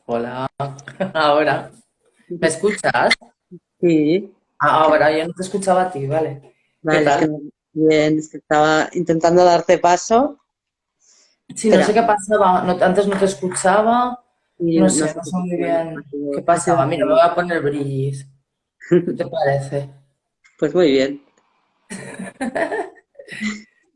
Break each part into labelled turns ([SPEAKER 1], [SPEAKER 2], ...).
[SPEAKER 1] Hola, ahora. ¿Me escuchas?
[SPEAKER 2] Sí,
[SPEAKER 1] Ahora, yo no te escuchaba a ti, vale. ¿Qué
[SPEAKER 2] vale,
[SPEAKER 1] tal?
[SPEAKER 2] bien, es que estaba intentando darte paso.
[SPEAKER 1] Sí, no sé
[SPEAKER 2] Espera,
[SPEAKER 1] qué pasaba, antes no te escuchaba,
[SPEAKER 2] y
[SPEAKER 1] no
[SPEAKER 2] no
[SPEAKER 1] sé,
[SPEAKER 2] sé
[SPEAKER 1] no
[SPEAKER 2] qué
[SPEAKER 1] sé muy
[SPEAKER 2] funciona.
[SPEAKER 1] bien qué pasaba. Mira, me voy a poner brillis. ¿Qué te parece?
[SPEAKER 2] Pues muy bien,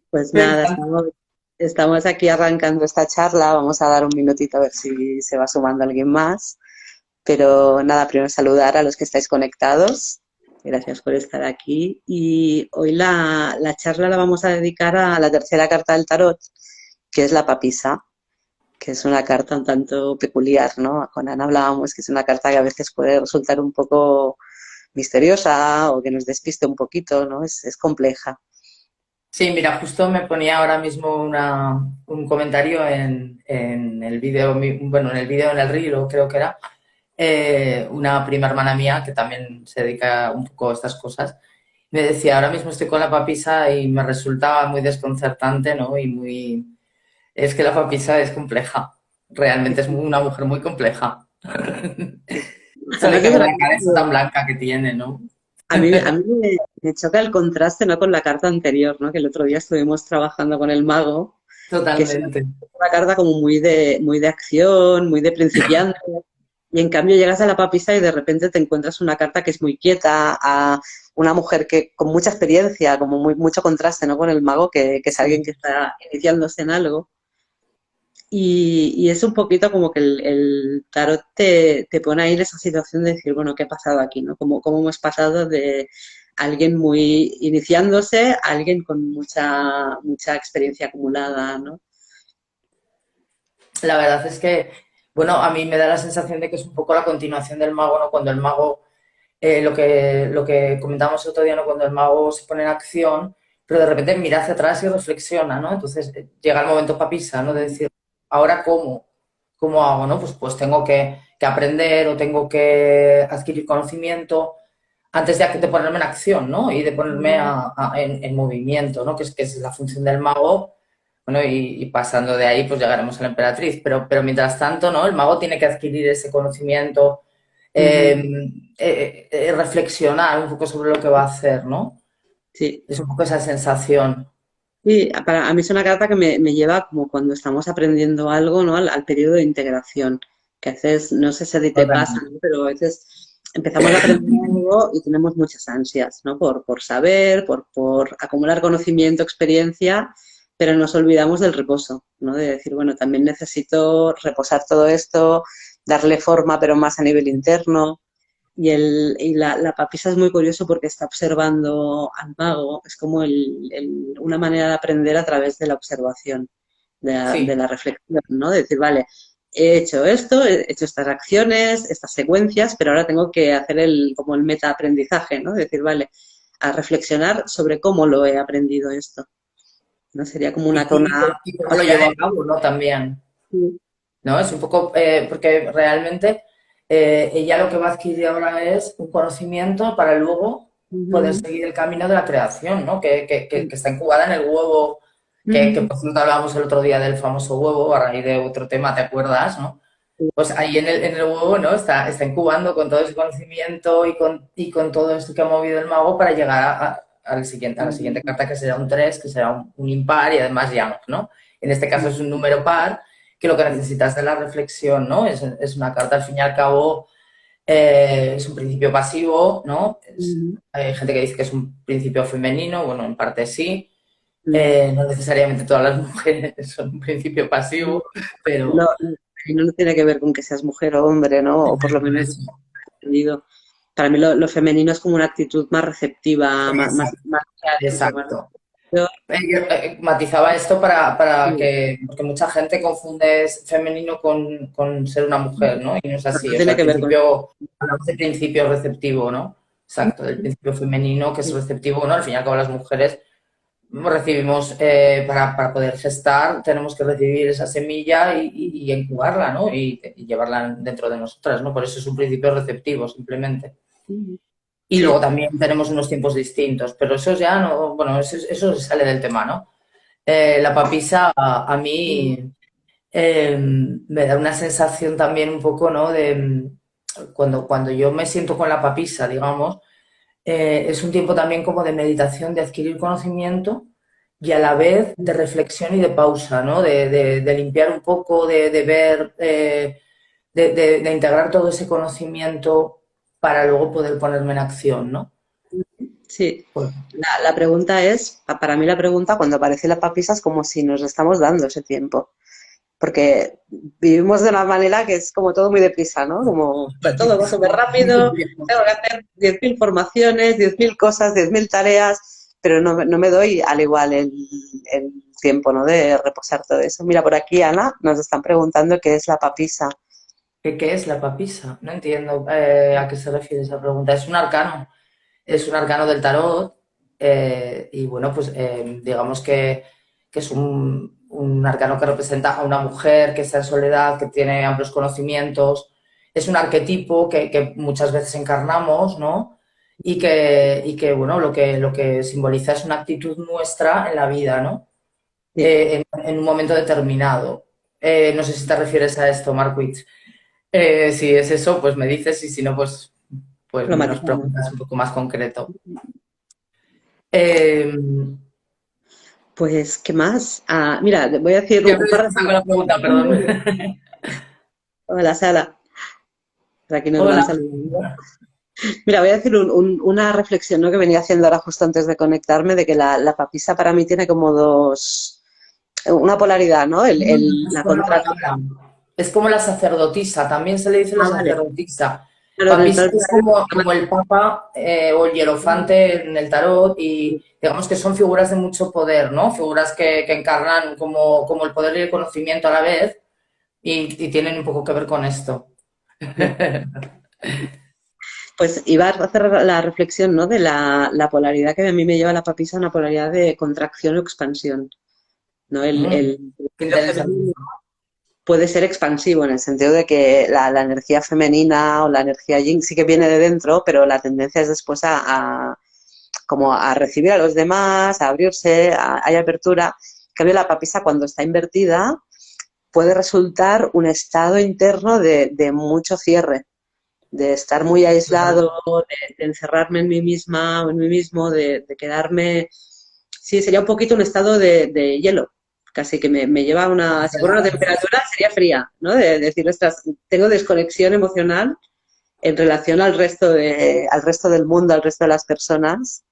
[SPEAKER 2] pues nada,
[SPEAKER 1] Venga.
[SPEAKER 2] estamos aquí arrancando esta charla. Vamos a dar un minutito a ver si se va sumando alguien más. Pero nada, primero saludar a los que estáis conectados. Gracias por estar aquí. Y hoy la charla la vamos a dedicar a la tercera carta del tarot, que es la papisa, que es una carta un tanto peculiar, ¿no? Con Ana hablábamos que es una carta que a veces puede resultar un poco misteriosa o que nos despiste un poquito, ¿no? Es compleja.
[SPEAKER 1] Sí, mira, justo me ponía ahora mismo un comentario en el vídeo, bueno, en el vídeo, en el reel, creo que era, una prima hermana mía que también se dedica un poco a estas cosas. Me decía, ahora mismo estoy con la papisa y me resulta muy desconcertante, ¿no? Y muy... Es que la papisa es compleja. Realmente es una mujer muy compleja. Solo
[SPEAKER 2] Además
[SPEAKER 1] que
[SPEAKER 2] es
[SPEAKER 1] ver
[SPEAKER 2] verdad
[SPEAKER 1] la cara esa tan
[SPEAKER 2] que
[SPEAKER 1] blanca que tiene, ¿no?
[SPEAKER 2] a mí me choca el contraste, ¿no? Con la carta anterior, ¿no? Que el otro día estuvimos trabajando con el mago, que es
[SPEAKER 1] Totalmente.
[SPEAKER 2] una carta como muy de acción, muy de principiante. Y en cambio llegas a la papisa y de repente te encuentras una carta que es muy quieta, a una mujer que con mucha experiencia, como mucho contraste, ¿no? Con el mago, que es alguien
[SPEAKER 1] Sí.
[SPEAKER 2] que está iniciándose en algo. Y es un poquito como que el tarot te pone ahí en esa situación de decir, bueno, ¿qué ha pasado aquí, no? Cómo hemos pasado de alguien muy iniciándose a alguien con mucha experiencia acumulada, ¿no?
[SPEAKER 1] La verdad es que, bueno, a mí me da la sensación de que es un poco la continuación del mago, ¿no? Cuando el mago, lo que comentábamos el otro día, ¿no? Cuando el mago se pone en acción, pero de repente mira hacia atrás y reflexiona, ¿no? Entonces llega el momento papisa, ¿no? De decir, ¿ahora cómo? ¿Cómo hago, no? Pues tengo que aprender o tengo que adquirir conocimiento antes de ponerme en acción, ¿no? Y de ponerme en movimiento, ¿no? Que es la función del mago. Bueno, y pasando de ahí, pues llegaremos a la emperatriz. Pero mientras tanto, ¿no? El mago tiene que adquirir ese conocimiento,
[SPEAKER 2] Ujú.
[SPEAKER 1] eh, reflexionar un poco sobre lo que va a hacer, ¿no?
[SPEAKER 2] Sí.
[SPEAKER 1] Es un poco esa sensación.
[SPEAKER 2] Sí, a mí es una carta que me lleva como cuando estamos aprendiendo algo, ¿no? Al periodo de integración, que a veces, no sé si a ti te pasa,
[SPEAKER 1] Totalmente.
[SPEAKER 2] ¿no? Pero a veces empezamos a aprender algo y tenemos muchas ansias, ¿no? Por saber, por acumular conocimiento, experiencia, pero nos olvidamos del reposo, ¿no? De decir, bueno, también necesito reposar todo esto, darle forma, pero más a nivel interno. La papisa es muy curioso porque está observando al mago, es como una manera de aprender a través de la observación, de
[SPEAKER 1] Sí.
[SPEAKER 2] la reflexión, ¿no? De decir, vale, he hecho esto, he hecho estas acciones, estas secuencias, pero ahora tengo que hacer como el metaaprendizaje, ¿no? De decir, vale, a reflexionar sobre cómo lo he aprendido esto, ¿no? Sería como
[SPEAKER 1] Y, y
[SPEAKER 2] una
[SPEAKER 1] cómo y cómo lo
[SPEAKER 2] capacidad
[SPEAKER 1] llevo a cabo, ¿no? También.
[SPEAKER 2] de...
[SPEAKER 1] ¿No? Es un poco, porque realmente ella lo que va a adquirir ahora es un conocimiento para luego poder
[SPEAKER 2] Ujú,
[SPEAKER 1] seguir el camino de la creación, ¿no? Que está incubada en el huevo, que
[SPEAKER 2] ujú,
[SPEAKER 1] por cierto hablábamos el otro día del famoso huevo, a raíz de otro tema, ¿te acuerdas, no? Pues ahí en el huevo, ¿no? Está incubando con todo ese conocimiento y con todo esto que ha movido el mago para llegar a la siguiente carta, que será un 3 que será un impar y además Yang, ¿no? En este caso es un número par, que lo que necesitas es la reflexión, ¿no? Es una carta, al fin y al cabo, es un principio pasivo, ¿no?
[SPEAKER 2] ujú,
[SPEAKER 1] Hay gente que dice que es un principio femenino, bueno, en parte sí.
[SPEAKER 2] ujú.
[SPEAKER 1] No necesariamente todas las mujeres son un principio pasivo, pero
[SPEAKER 2] No, y no tiene que ver con que seas mujer o hombre, ¿no? O por lo menos
[SPEAKER 1] eso.
[SPEAKER 2] entendido. Para mí lo femenino es como una actitud más receptiva, más creativa, más
[SPEAKER 1] Exacto.
[SPEAKER 2] de
[SPEAKER 1] Yo matizaba esto para
[SPEAKER 2] sí,
[SPEAKER 1] que, porque mucha gente confunde femenino con ser una mujer, ¿no? Y no es así.
[SPEAKER 2] no
[SPEAKER 1] O sea,
[SPEAKER 2] tiene
[SPEAKER 1] el
[SPEAKER 2] que ver con
[SPEAKER 1] principio, hablamos de principio receptivo, ¿no? Exacto, del principio femenino que es receptivo, ¿no? Al fin y al cabo las mujeres recibimos, para poder gestar, tenemos que recibir esa semilla y incubarla, ¿no? Y llevarla dentro de nosotras, ¿no? Por eso es un principio receptivo, simplemente. Y luego
[SPEAKER 2] sí,
[SPEAKER 1] también tenemos unos tiempos distintos, pero eso ya no, bueno, eso sale del tema, ¿no? La papisa a mí me da una sensación también un poco, ¿no? De cuando yo me siento con la papisa, digamos, es un tiempo también como de meditación, de adquirir conocimiento y a la vez de reflexión y de pausa, ¿no? De limpiar un poco, de ver, de integrar todo ese conocimiento para luego poder ponerme en acción, ¿no?
[SPEAKER 2] Sí,
[SPEAKER 1] Pues,
[SPEAKER 2] la pregunta es, para mí la pregunta cuando aparece la papisa es como si nos estamos dando ese tiempo, porque vivimos de una manera que es como todo muy deprisa, ¿no? Como todo va súper rápido, tengo que hacer 10.000 formaciones, 10.000 cosas, 10.000 tareas, pero no me doy al igual el tiempo, ¿no? De reposar todo eso. Mira, por aquí, Ana, nos están preguntando qué es la papisa.
[SPEAKER 1] ¿qué es la papisa? No entiendo a qué se refiere esa pregunta. Es un arcano del tarot y bueno, pues digamos que es un arcano que representa a una mujer que está en soledad, que tiene amplios conocimientos. Es un arquetipo que muchas veces encarnamos, ¿no? Bueno, lo que simboliza es una actitud nuestra en la vida, ¿no?
[SPEAKER 2] Sí,
[SPEAKER 1] En un momento determinado. No sé si te refieres a esto, Markwitz. Si es eso, pues me dices y si no, pues
[SPEAKER 2] lo
[SPEAKER 1] me nos
[SPEAKER 2] matizamos.
[SPEAKER 1] preguntas un poco más concreto. Eh,
[SPEAKER 2] Pues, ¿qué más? Ah, mira, voy a decir
[SPEAKER 1] Siempre
[SPEAKER 2] un par
[SPEAKER 1] saco la pregunta, perdón.
[SPEAKER 2] de... Hola, Sara. Por aquí nos van
[SPEAKER 1] Hola.
[SPEAKER 2] saludando. Mira, voy a decir una reflexión, ¿no? Que venía haciendo ahora justo antes de conectarme, de que la papisa para mí tiene como una polaridad, ¿no? La contra...
[SPEAKER 1] Es como la sacerdotisa, también se le dice la
[SPEAKER 2] Ah, vale.
[SPEAKER 1] sacerdotisa.
[SPEAKER 2] Claro, en el
[SPEAKER 1] Papisa
[SPEAKER 2] tarot
[SPEAKER 1] es como el papa o el hierofante en el tarot y digamos que son figuras de mucho poder, ¿no? Figuras que encarnan como el poder y el conocimiento a la vez y tienen un poco que ver con esto.
[SPEAKER 2] pues iba a hacer la reflexión, ¿no? De la polaridad que a mí me lleva la papisa, una polaridad de contracción o expansión, ¿no? El
[SPEAKER 1] Qué
[SPEAKER 2] sentido
[SPEAKER 1] interesante.
[SPEAKER 2] femenino puede ser expansivo en el sentido de que la energía femenina o la energía yin sí que viene de dentro, pero la tendencia es después como a recibir a los demás, a abrirse, hay apertura. En cambio, la papisa cuando está invertida puede resultar un estado interno de mucho cierre, de estar muy aislado, de encerrarme en mí misma o en mí mismo, de quedarme. Sí, sería un poquito un estado de hielo, casi que me lleva a una. Si fuera una temperatura, sería fría, ¿no? De decir, ostras, tengo desconexión emocional en relación al resto del mundo, al resto de las personas.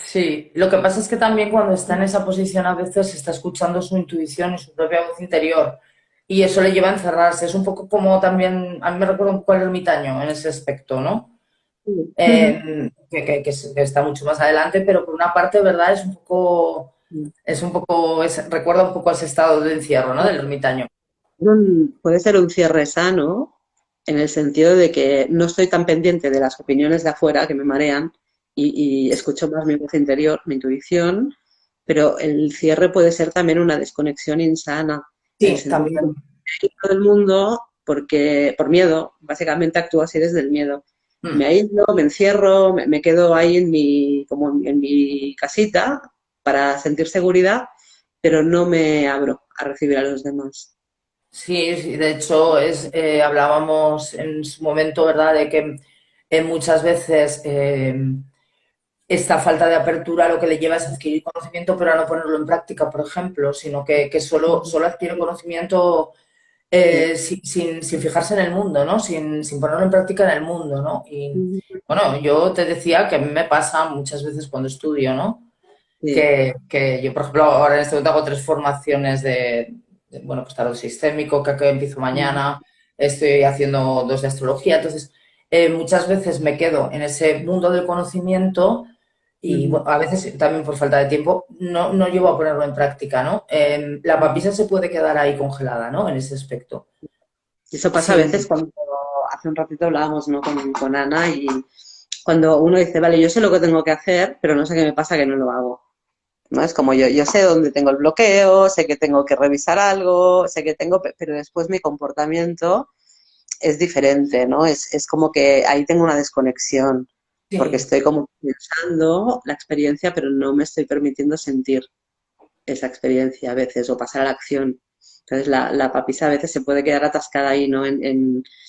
[SPEAKER 1] Sí, lo que pasa es que también cuando está en esa posición a veces está escuchando su intuición y su propia voz interior y eso le lleva a encerrarse. Es un poco como también, a mí me recuerda un poco al ermitaño en ese aspecto, ¿no? Que está mucho más adelante, pero por una parte, ¿verdad? Recuerda un poco a ese estado de encierro, ¿no? Del ermitaño.
[SPEAKER 2] Puede ser un cierre sano en el sentido de que no estoy tan pendiente de las opiniones de afuera que me marean y escucho más mi voz interior, mi intuición, pero el cierre puede ser también una desconexión insana, en el
[SPEAKER 1] Sí,
[SPEAKER 2] sentido de que
[SPEAKER 1] también.
[SPEAKER 2] me aíslo del mundo porque, por miedo, básicamente actúo así desde el miedo. Me
[SPEAKER 1] Mm.
[SPEAKER 2] aíslo, me encierro, me quedo ahí como en mi casita para sentir seguridad, pero no me abro a recibir a los demás.
[SPEAKER 1] Sí, sí, de hecho hablábamos en su momento, ¿verdad?, de que muchas veces esta falta de apertura lo que le lleva es adquirir conocimiento, pero a no ponerlo en práctica, por ejemplo, sino que solo adquiere conocimiento sin fijarse en el mundo, ¿no? Sin ponerlo en práctica en el mundo, ¿no? Y bueno, yo te decía que a mí me pasa muchas veces cuando estudio, ¿no?
[SPEAKER 2] Sí.
[SPEAKER 1] Que yo, por ejemplo, ahora en este momento hago tres formaciones bueno, pues tarot sistémico, que empiezo mañana, estoy haciendo dos de astrología, entonces muchas veces me quedo en ese mundo del conocimiento y
[SPEAKER 2] Ujú.
[SPEAKER 1] bueno, a veces también por falta de tiempo no llevo a ponerlo en práctica, ¿no? La papisa se puede quedar ahí congelada, ¿no? En ese aspecto.
[SPEAKER 2] Eso pasa a veces
[SPEAKER 1] Sin,
[SPEAKER 2] cuando hace un ratito hablábamos, ¿no? con Ana y cuando uno dice, vale, yo sé lo que tengo que hacer, pero no sé qué me pasa que no lo hago. ¿No? Es como yo sé dónde tengo el bloqueo, sé que tengo que revisar algo, sé que tengo, pero después mi comportamiento es diferente, ¿no? Es como que ahí tengo una desconexión, porque
[SPEAKER 1] sí,
[SPEAKER 2] estoy como pensando la experiencia, pero no me estoy permitiendo sentir esa experiencia a veces o pasar a la acción. Entonces la papisa a veces se puede quedar atascada ahí, ¿no?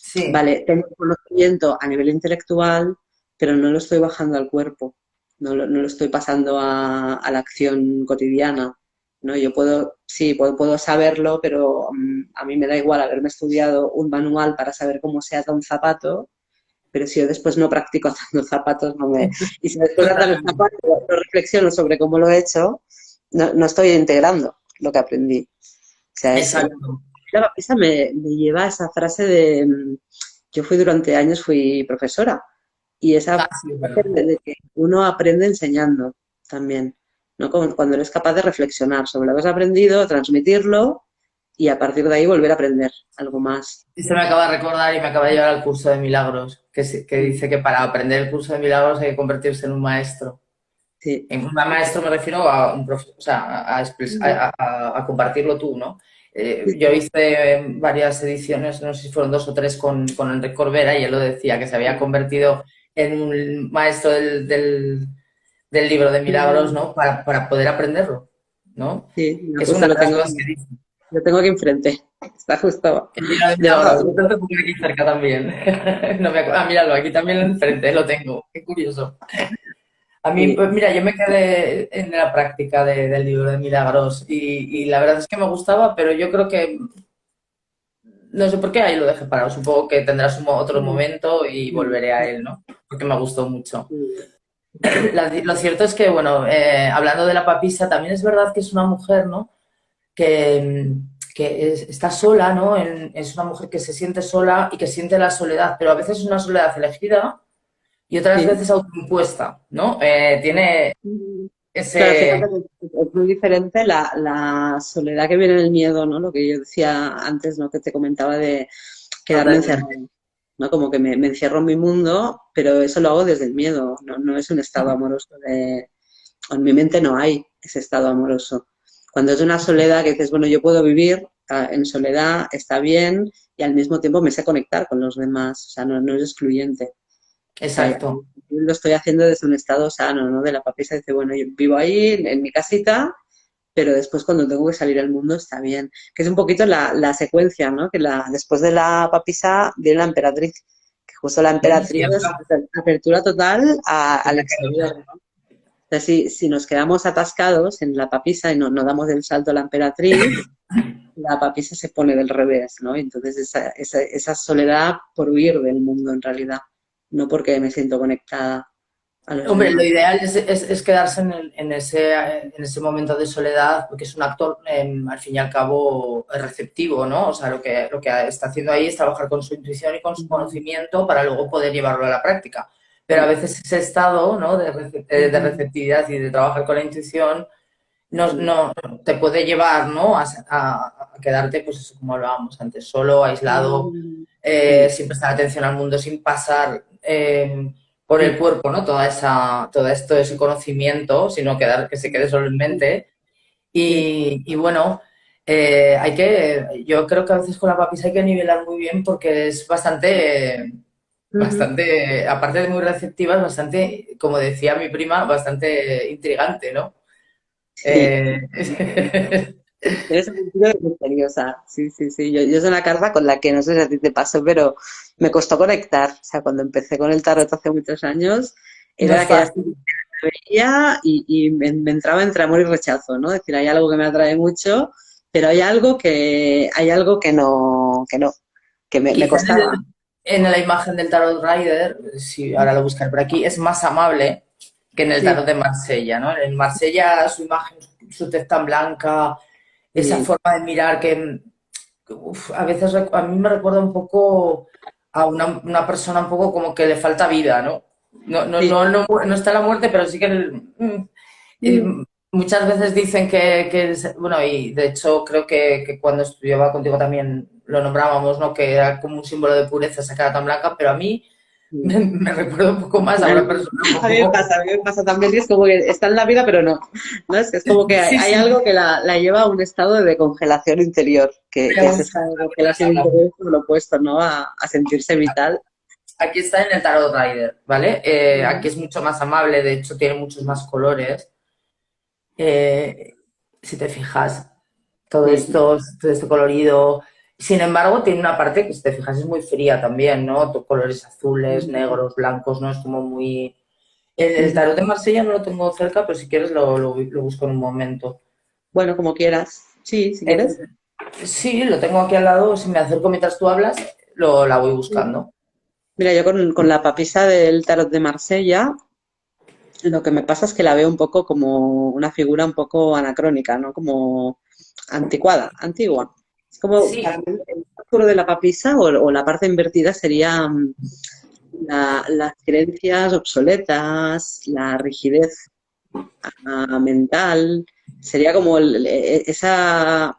[SPEAKER 1] Sí,
[SPEAKER 2] Vale, tengo conocimiento a nivel intelectual, pero no lo estoy bajando al cuerpo, no lo estoy pasando a la acción cotidiana, ¿no? Yo puedo, sí, puedo saberlo, pero a mí me da igual haberme estudiado un manual para saber cómo se ata un zapato, pero si yo después no practico atando zapatos, no me... Y si después de atar el
[SPEAKER 1] totalmente.
[SPEAKER 2] zapato no reflexiono sobre cómo lo he hecho, no estoy integrando lo que aprendí. O sea,
[SPEAKER 1] Exacto.
[SPEAKER 2] la papisa me lleva a esa frase de... Yo durante años fui profesora y esa
[SPEAKER 1] Ah, sí, es
[SPEAKER 2] frase
[SPEAKER 1] verdad.
[SPEAKER 2] de que uno aprende enseñando también, ¿no? Cuando eres capaz de reflexionar sobre lo que has aprendido, transmitirlo y a partir de ahí volver a aprender algo más.
[SPEAKER 1] Y se me acaba de recordar y me acaba de llevar al curso de milagros, que dice que para aprender el curso de milagros hay que convertirse en un maestro.
[SPEAKER 2] Sí.
[SPEAKER 1] En un maestro me refiero a un o sea, a compartirlo tú, ¿no? Yo hice varias ediciones, no sé si fueron 2 o 3 con Enrique Corbera y él lo decía, que se había convertido en un maestro del libro de milagros, ¿no? Para poder aprenderlo, ¿no?
[SPEAKER 2] Sí, no,
[SPEAKER 1] Que es una
[SPEAKER 2] justo
[SPEAKER 1] de las cosas que dice.
[SPEAKER 2] lo tengo aquí enfrente. Está justo
[SPEAKER 1] El libro de milagros,
[SPEAKER 2] debajo.
[SPEAKER 1] lo tengo aquí cerca también. No míralo, aquí también enfrente lo tengo. Qué curioso. A mí,
[SPEAKER 2] Sí.
[SPEAKER 1] pues mira, yo me quedé en la práctica del libro de milagros y la verdad es que me gustaba, pero yo creo que no sé por qué ahí lo dejé parado. Supongo que tendrás otro momento y volveré a él, ¿no? Porque me gustó mucho. Lo cierto es que, bueno, hablando de la papisa, también es verdad que es una mujer, ¿no? Que está sola, ¿no? Es una mujer que se siente sola y que siente la soledad, pero a veces es una soledad elegida y otras
[SPEAKER 2] Sí.
[SPEAKER 1] veces autoimpuesta, ¿no? Tiene
[SPEAKER 2] Claro, fíjate
[SPEAKER 1] ese...
[SPEAKER 2] que es muy diferente la soledad que viene del miedo, ¿no? Lo que yo decía antes, ¿no? Que te comentaba de quedarme
[SPEAKER 1] Totalmente.
[SPEAKER 2] encerrado, ¿no? Como que me encierro en mi mundo, pero eso lo hago desde el miedo, no es un estado amoroso de... En mi mente no hay ese estado amoroso. Cuando es una soledad que dices, bueno, yo puedo vivir en soledad, está bien, y al mismo tiempo me sé conectar con los demás, o sea, no es excluyente. O sea,
[SPEAKER 1] Exacto.
[SPEAKER 2] yo lo estoy haciendo desde un estado sano, ¿no? De la papisa dice, bueno, yo vivo ahí en mi casita, pero después cuando tengo que salir al mundo está bien. Que es un poquito la secuencia, ¿no? Que después de la papisa viene la emperatriz, que justo la emperatriz
[SPEAKER 1] Cierto.
[SPEAKER 2] es apertura total al
[SPEAKER 1] Fíjate,
[SPEAKER 2] exterior, ¿no? Entonces, si nos quedamos atascados en la papisa y no damos el salto a la emperatriz, la papisa se pone del revés, ¿no? Entonces esa soledad por huir del mundo en realidad, no porque me siento conectada a los
[SPEAKER 1] hombre, lo
[SPEAKER 2] demás.
[SPEAKER 1] ideal es quedarse en ese momento de soledad, porque es un actor, al fin y al cabo, receptivo, ¿no? O sea, lo que está haciendo ahí es trabajar con su intuición y con su conocimiento para luego poder llevarlo a la práctica. Pero a
[SPEAKER 2] Sí,
[SPEAKER 1] veces ese estado, ¿no? De receptividad y de trabajar con la intuición
[SPEAKER 2] sí,
[SPEAKER 1] no te puede llevar, ¿no? A quedarte, pues eso, como hablábamos antes, solo, aislado,
[SPEAKER 2] sí,
[SPEAKER 1] sin prestar atención al mundo, sin pasar por el cuerpo, ¿no? Todo esto, ese conocimiento, sino que se quede solo en mente.
[SPEAKER 2] sí,
[SPEAKER 1] Y bueno, yo creo que a veces con la papisa hay que nivelar muy bien porque es bastante, aparte de muy receptiva, es bastante, como decía mi prima, bastante intrigante, ¿no?
[SPEAKER 2] sí.
[SPEAKER 1] Eh,
[SPEAKER 2] Eres un poquito misteriosa. Sí, sí, sí. Yo soy una carta con la que no sé si a ti te pasó, pero me costó conectar. O sea, cuando empecé con el tarot hace muchos años,
[SPEAKER 1] no
[SPEAKER 2] era
[SPEAKER 1] es
[SPEAKER 2] de aquellas
[SPEAKER 1] fácil.
[SPEAKER 2] que me veía y me entraba entre amor y rechazo, ¿no? Es decir, hay algo que me atrae mucho, pero hay algo que me
[SPEAKER 1] Quizás
[SPEAKER 2] costaba.
[SPEAKER 1] en la imagen del Tarot Rider, si ahora lo buscar por aquí, es más amable que en el
[SPEAKER 2] Sí,
[SPEAKER 1] Tarot de Marsella, ¿no? En Marsella su imagen, su tez tan blanca, esa
[SPEAKER 2] sí,
[SPEAKER 1] forma de mirar a veces a mí me recuerda un poco a una persona un poco como que le falta vida, ¿no? No, no,
[SPEAKER 2] sí.
[SPEAKER 1] no, no, no está la muerte, pero sí que eh, muchas veces dicen bueno, y de hecho creo que cuando estudiaba contigo también lo nombrábamos, ¿no? Que era como un símbolo de pureza esa cara tan blanca, pero a mí
[SPEAKER 2] Sí.
[SPEAKER 1] me recuerda un poco más a una persona un poco...
[SPEAKER 2] A mí me pasa también, y es como que está en la vida, pero no. ¿No? Es como que hay,
[SPEAKER 1] Sí,
[SPEAKER 2] hay
[SPEAKER 1] sí,
[SPEAKER 2] algo que la lleva a un estado de congelación interior, que
[SPEAKER 1] me
[SPEAKER 2] es
[SPEAKER 1] gusta
[SPEAKER 2] esta
[SPEAKER 1] lo que estás
[SPEAKER 2] congelación
[SPEAKER 1] hablando.
[SPEAKER 2] interior, como lo opuesto, ¿no? A sentirse vital.
[SPEAKER 1] Aquí está en el Tarot Rider, ¿vale? Aquí es mucho más amable, de hecho tiene muchos más colores. Eh, si te fijas.
[SPEAKER 2] Sí.
[SPEAKER 1] todo esto colorido. Sin embargo, tiene una parte que, si te fijas, es muy fría también, ¿no? Colores azules, negros, blancos, ¿no? Es como muy... El
[SPEAKER 2] Ujú.
[SPEAKER 1] tarot de Marsella no lo tengo cerca, pero si quieres lo busco en un momento.
[SPEAKER 2] Bueno, como quieras. Sí, si
[SPEAKER 1] Eh,
[SPEAKER 2] quieres.
[SPEAKER 1] sí, lo tengo aquí al lado. Si me acerco mientras tú hablas, la voy buscando.
[SPEAKER 2] Mira, yo con la papisa del tarot de Marsella, lo que me pasa es que la veo un poco como una figura un poco anacrónica, ¿no? Como anticuada, antigua. Es como,
[SPEAKER 1] Sí,
[SPEAKER 2] para mí, el oscuro de la papisa o la parte invertida sería las creencias obsoletas, la rigidez mental, sería como esa,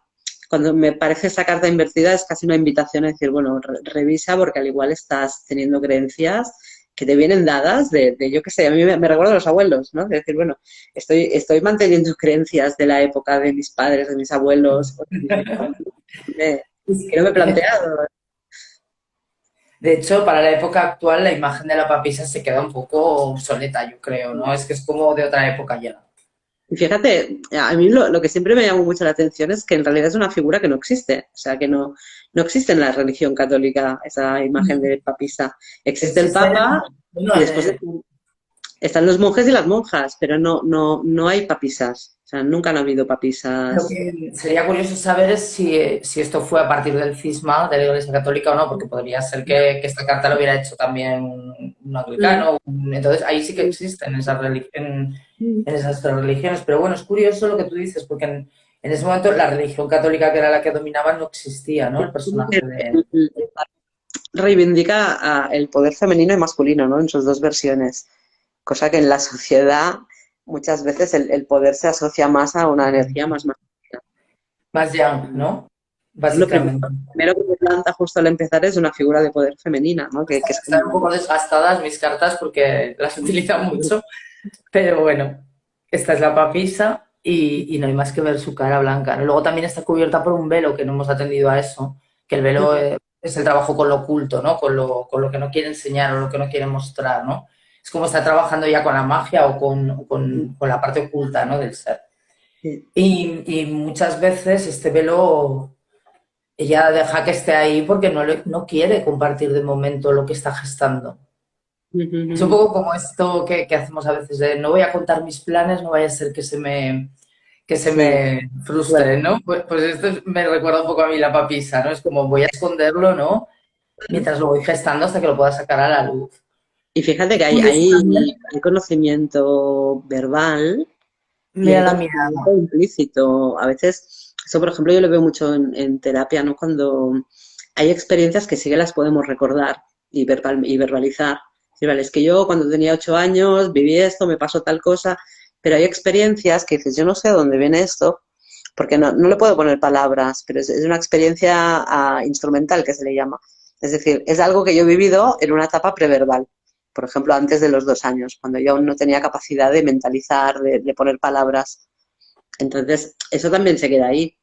[SPEAKER 2] cuando me parece esa carta invertida es casi una invitación a decir, bueno, revisa porque al igual estás teniendo creencias que te vienen dadas yo qué sé, a mí me recuerda a los abuelos, ¿no? De decir, bueno, estoy manteniendo creencias de la época de mis padres, de mis abuelos, o de mis bisabuelos, que no me he planteado.
[SPEAKER 1] de hecho, para la época actual, la imagen de la papisa se queda un poco obsoleta, yo creo, ¿no? Es que es como de otra época ya.
[SPEAKER 2] Y fíjate, a mí lo que siempre me llamó mucho la atención es que en realidad es una figura que no existe. O sea, que no existe en la religión católica esa imagen de papisa. Existe el
[SPEAKER 1] Existe,
[SPEAKER 2] Papa
[SPEAKER 1] bueno,
[SPEAKER 2] y después están los monjes y las monjas, pero no hay papisas. O sea, nunca han habido
[SPEAKER 1] lo
[SPEAKER 2] papisas.
[SPEAKER 1] que sería curioso saber es si esto fue a partir del cisma de la Iglesia Católica o no, porque podría ser que esta carta lo hubiera hecho también un
[SPEAKER 2] Mm,
[SPEAKER 1] anglicano. Entonces, ahí sí que
[SPEAKER 2] mm,
[SPEAKER 1] existen
[SPEAKER 2] mm.
[SPEAKER 1] en esas tres religiones. Pero bueno, es curioso lo que tú dices, porque en ese momento la religión católica, que era la que dominaba, no existía, ¿no? El
[SPEAKER 2] Como que
[SPEAKER 1] personaje de...
[SPEAKER 2] reivindica el poder femenino y masculino, ¿no? En sus dos versiones. Cosa que en la sociedad muchas veces el poder se asocia más a una energía más masculina.
[SPEAKER 1] Más young, ¿no?
[SPEAKER 2] Lo
[SPEAKER 1] Básicamente.
[SPEAKER 2] primero que me planta justo al empezar es una figura de poder femenina, ¿no? Que es
[SPEAKER 1] Están un
[SPEAKER 2] como...
[SPEAKER 1] poco desgastadas mis cartas porque las utilizan mucho. Pero bueno, esta es la papisa y no hay más que ver su cara blanca, ¿no? Luego también está cubierta por un velo, que no hemos atendido a eso, que el velo es el trabajo con lo oculto, ¿no? Con lo que no quiere enseñar o lo que no quiere mostrar, ¿no? Es como está trabajando ya con la magia con la parte oculta, ¿no? Del ser. Y muchas veces este velo ella deja que esté ahí porque no quiere compartir de momento lo que está gestando. Es un poco como esto que hacemos a veces de no voy a contar mis planes, no vaya a ser que se
[SPEAKER 2] Sí,
[SPEAKER 1] me
[SPEAKER 2] bueno.
[SPEAKER 1] frustren, ¿no? Pues esto me recuerda un poco a mí la papisa, ¿no? Es como voy a esconderlo, ¿no? Mientras lo voy gestando hasta que lo pueda sacar a la luz.
[SPEAKER 2] Y fíjate que
[SPEAKER 1] Es curioso también,
[SPEAKER 2] hay conocimiento verbal y
[SPEAKER 1] mira
[SPEAKER 2] hay
[SPEAKER 1] la
[SPEAKER 2] conocimiento
[SPEAKER 1] mirada.
[SPEAKER 2] implícito. A veces, eso por ejemplo yo lo veo mucho en terapia, ¿no? Cuando hay experiencias que sí que las podemos recordar y verbalizar. Sí, vale, es que yo cuando tenía 8 años viví esto, me pasó tal cosa, pero hay experiencias que dices, yo no sé de dónde viene esto, porque no le puedo poner palabras, pero es una experiencia instrumental que se le llama. Es decir, es algo que yo he vivido en una etapa preverbal, por ejemplo, antes de los 2 años, cuando yo aún no tenía capacidad de mentalizar, de poner palabras. Entonces, eso también se queda ahí.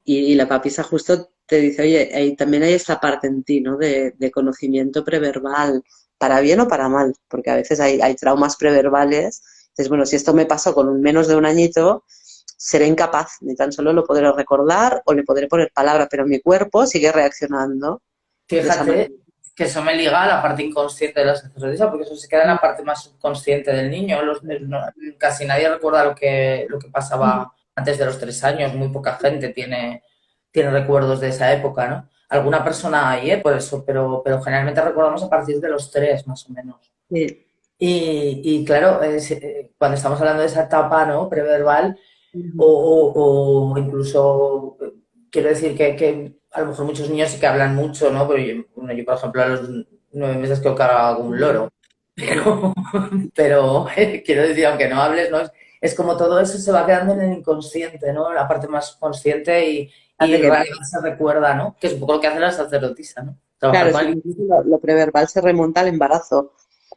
[SPEAKER 2] Y la papisa justo te dice, oye, también hay esta parte en ti, ¿no? De conocimiento preverbal, para bien o para mal, porque a veces hay traumas preverbales. Entonces, bueno, si esto me pasó con menos de un añito, seré incapaz, ni tan solo lo podré recordar o le podré poner palabra, pero mi cuerpo sigue reaccionando de esa manera.
[SPEAKER 1] Fíjate que eso me liga a la parte inconsciente de la sacerdotisa, porque eso se queda en la parte más subconsciente del niño. Casi nadie recuerda lo que pasaba antes de los 3 años, muy poca gente tiene recuerdos de esa época, ¿no? Alguna persona hay, ¿eh? Por eso, pero generalmente recordamos a partir de los 3, más o menos.
[SPEAKER 2] Sí.
[SPEAKER 1] Y claro, cuando estamos hablando de esa etapa, ¿no? Preverbal,
[SPEAKER 2] Ujú.
[SPEAKER 1] o incluso, quiero decir que a lo mejor muchos niños sí que hablan mucho, ¿no? Pero yo, bueno, yo, por ejemplo, a los 9 meses creo que hago un loro. Pero, pero quiero decir, aunque no hables, ¿no? Es como todo eso se va quedando en el inconsciente, ¿no? La parte más consciente y
[SPEAKER 2] Hace que,
[SPEAKER 1] realmente se recuerda, ¿no? Que es un poco lo que hace la sacerdotisa, ¿no? Trabajar
[SPEAKER 2] claro,
[SPEAKER 1] con
[SPEAKER 2] sí,
[SPEAKER 1] el...
[SPEAKER 2] incluso lo preverbal se remonta al embarazo.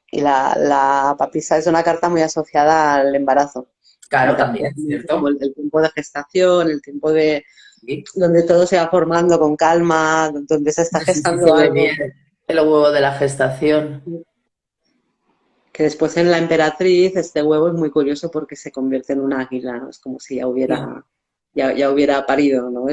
[SPEAKER 2] Y la papisa es una carta muy asociada al embarazo.
[SPEAKER 1] Claro,
[SPEAKER 2] Tanto
[SPEAKER 1] también,
[SPEAKER 2] como
[SPEAKER 1] ¿cierto?
[SPEAKER 2] el tiempo de gestación, el tiempo de
[SPEAKER 1] Sí,
[SPEAKER 2] donde todo se va formando con calma, donde se está
[SPEAKER 1] sí, sí,
[SPEAKER 2] gestando
[SPEAKER 1] se ve bien
[SPEAKER 2] algo
[SPEAKER 1] el huevo de la gestación.
[SPEAKER 2] que después en la emperatriz este huevo es muy curioso porque se convierte en un águila, ¿no? Es como si ya hubiera...
[SPEAKER 1] Sí.
[SPEAKER 2] ya hubiera parido, ¿no?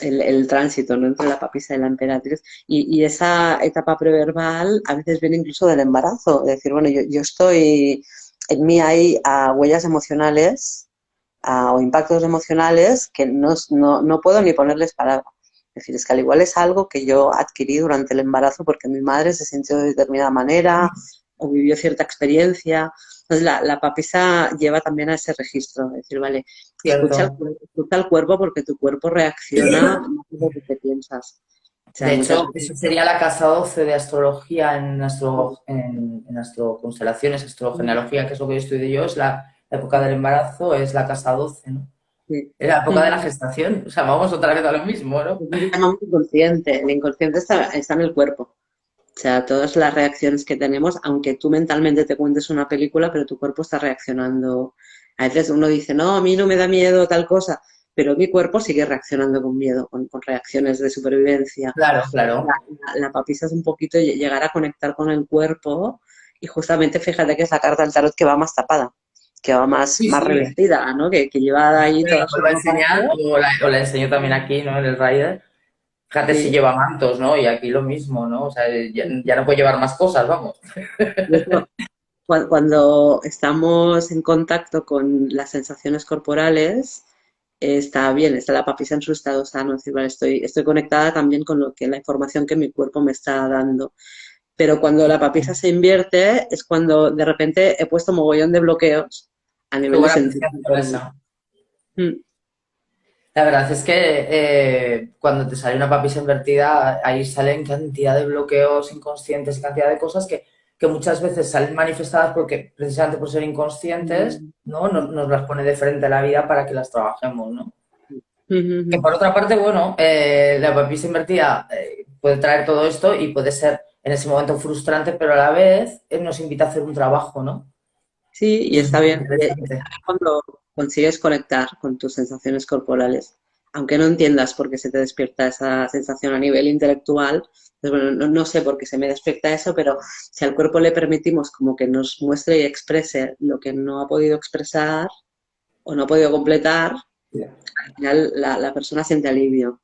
[SPEAKER 2] El tránsito, ¿no? Entre la papisa y la emperatriz. Y esa etapa preverbal a veces viene incluso del embarazo. Es decir, bueno, yo estoy, en mí hay huellas emocionales o impactos emocionales que no puedo ni ponerles palabra. Es decir, es que al igual es algo que yo adquirí durante el embarazo porque mi madre se sintió de determinada manera o vivió cierta experiencia. Entonces, la papisa lleva también a ese registro. Es decir, vale,
[SPEAKER 1] Cierto.
[SPEAKER 2] escucha el cuerpo porque tu cuerpo reacciona más de lo que te piensas. O sea,
[SPEAKER 1] De
[SPEAKER 2] muchas
[SPEAKER 1] hecho,
[SPEAKER 2] veces.
[SPEAKER 1] eso sería la casa 12 de astrología en nuestro constelaciones, astrogenealogía, que es lo que yo estudio yo, es la época del embarazo, es la casa 12, ¿no?
[SPEAKER 2] Sí.
[SPEAKER 1] Es la época de la gestación. O sea, vamos otra vez a lo mismo, ¿no?
[SPEAKER 2] Eso se llama inconsciente. El inconsciente está en el cuerpo. O sea, todas las reacciones que tenemos, aunque tú mentalmente te cuentes una película, pero tu cuerpo está reaccionando. A veces uno dice, no, a mí no me da miedo tal cosa, pero mi cuerpo sigue reaccionando con miedo, con reacciones de supervivencia.
[SPEAKER 1] Claro,
[SPEAKER 2] La,
[SPEAKER 1] claro.
[SPEAKER 2] la papisa es un poquito llegar a conectar con el cuerpo y justamente fíjate que es la carta del tarot que va más tapada, que va más,
[SPEAKER 1] Sí,
[SPEAKER 2] más
[SPEAKER 1] sí.
[SPEAKER 2] revestida, ¿no? Que lleva ahí
[SPEAKER 1] Pero la
[SPEAKER 2] toda su
[SPEAKER 1] vuelvo a
[SPEAKER 2] ropa.
[SPEAKER 1] enseñar, o la enseño también aquí, ¿no? En el Rider. Fíjate si
[SPEAKER 2] Sí.
[SPEAKER 1] lleva mantos, ¿no? Y aquí lo mismo, ¿no? O sea, ya no puede llevar más cosas, vamos.
[SPEAKER 2] Y eso, cuando estamos en contacto con las sensaciones corporales, está bien, está la papisa en su estado sano, es decir, vale, estoy conectada también con lo que la información que mi cuerpo me está dando. Pero cuando la papisa se invierte es cuando de repente he puesto mogollón de bloqueos a
[SPEAKER 1] Qué
[SPEAKER 2] nivel de
[SPEAKER 1] buena
[SPEAKER 2] sentir
[SPEAKER 1] apreciación
[SPEAKER 2] corporal.
[SPEAKER 1] esa.
[SPEAKER 2] Mm,
[SPEAKER 1] La verdad es que cuando te sale una papisa invertida, ahí salen cantidad de bloqueos inconscientes y cantidad de cosas que muchas veces salen manifestadas porque precisamente por ser inconscientes,
[SPEAKER 2] mm,
[SPEAKER 1] ¿no? Nos las pone de frente a la vida para que las trabajemos, ¿no?
[SPEAKER 2] mm,
[SPEAKER 1] Que
[SPEAKER 2] mm.
[SPEAKER 1] por otra parte, bueno, la papisa invertida puede traer todo esto y puede ser en ese momento frustrante, pero a la vez nos invita a hacer un trabajo, ¿no?
[SPEAKER 2] Sí,
[SPEAKER 1] Y
[SPEAKER 2] y
[SPEAKER 1] eso es
[SPEAKER 2] está
[SPEAKER 1] muy
[SPEAKER 2] bien. Y está
[SPEAKER 1] interesante.
[SPEAKER 2] bien cuando consigues conectar con tus sensaciones corporales. Aunque no entiendas por qué se te despierta esa sensación a nivel intelectual, pues bueno, no sé por qué se me despierta eso, pero si al cuerpo le permitimos como que nos muestre y exprese lo que no ha podido expresar o no ha podido completar, al final la persona siente alivio.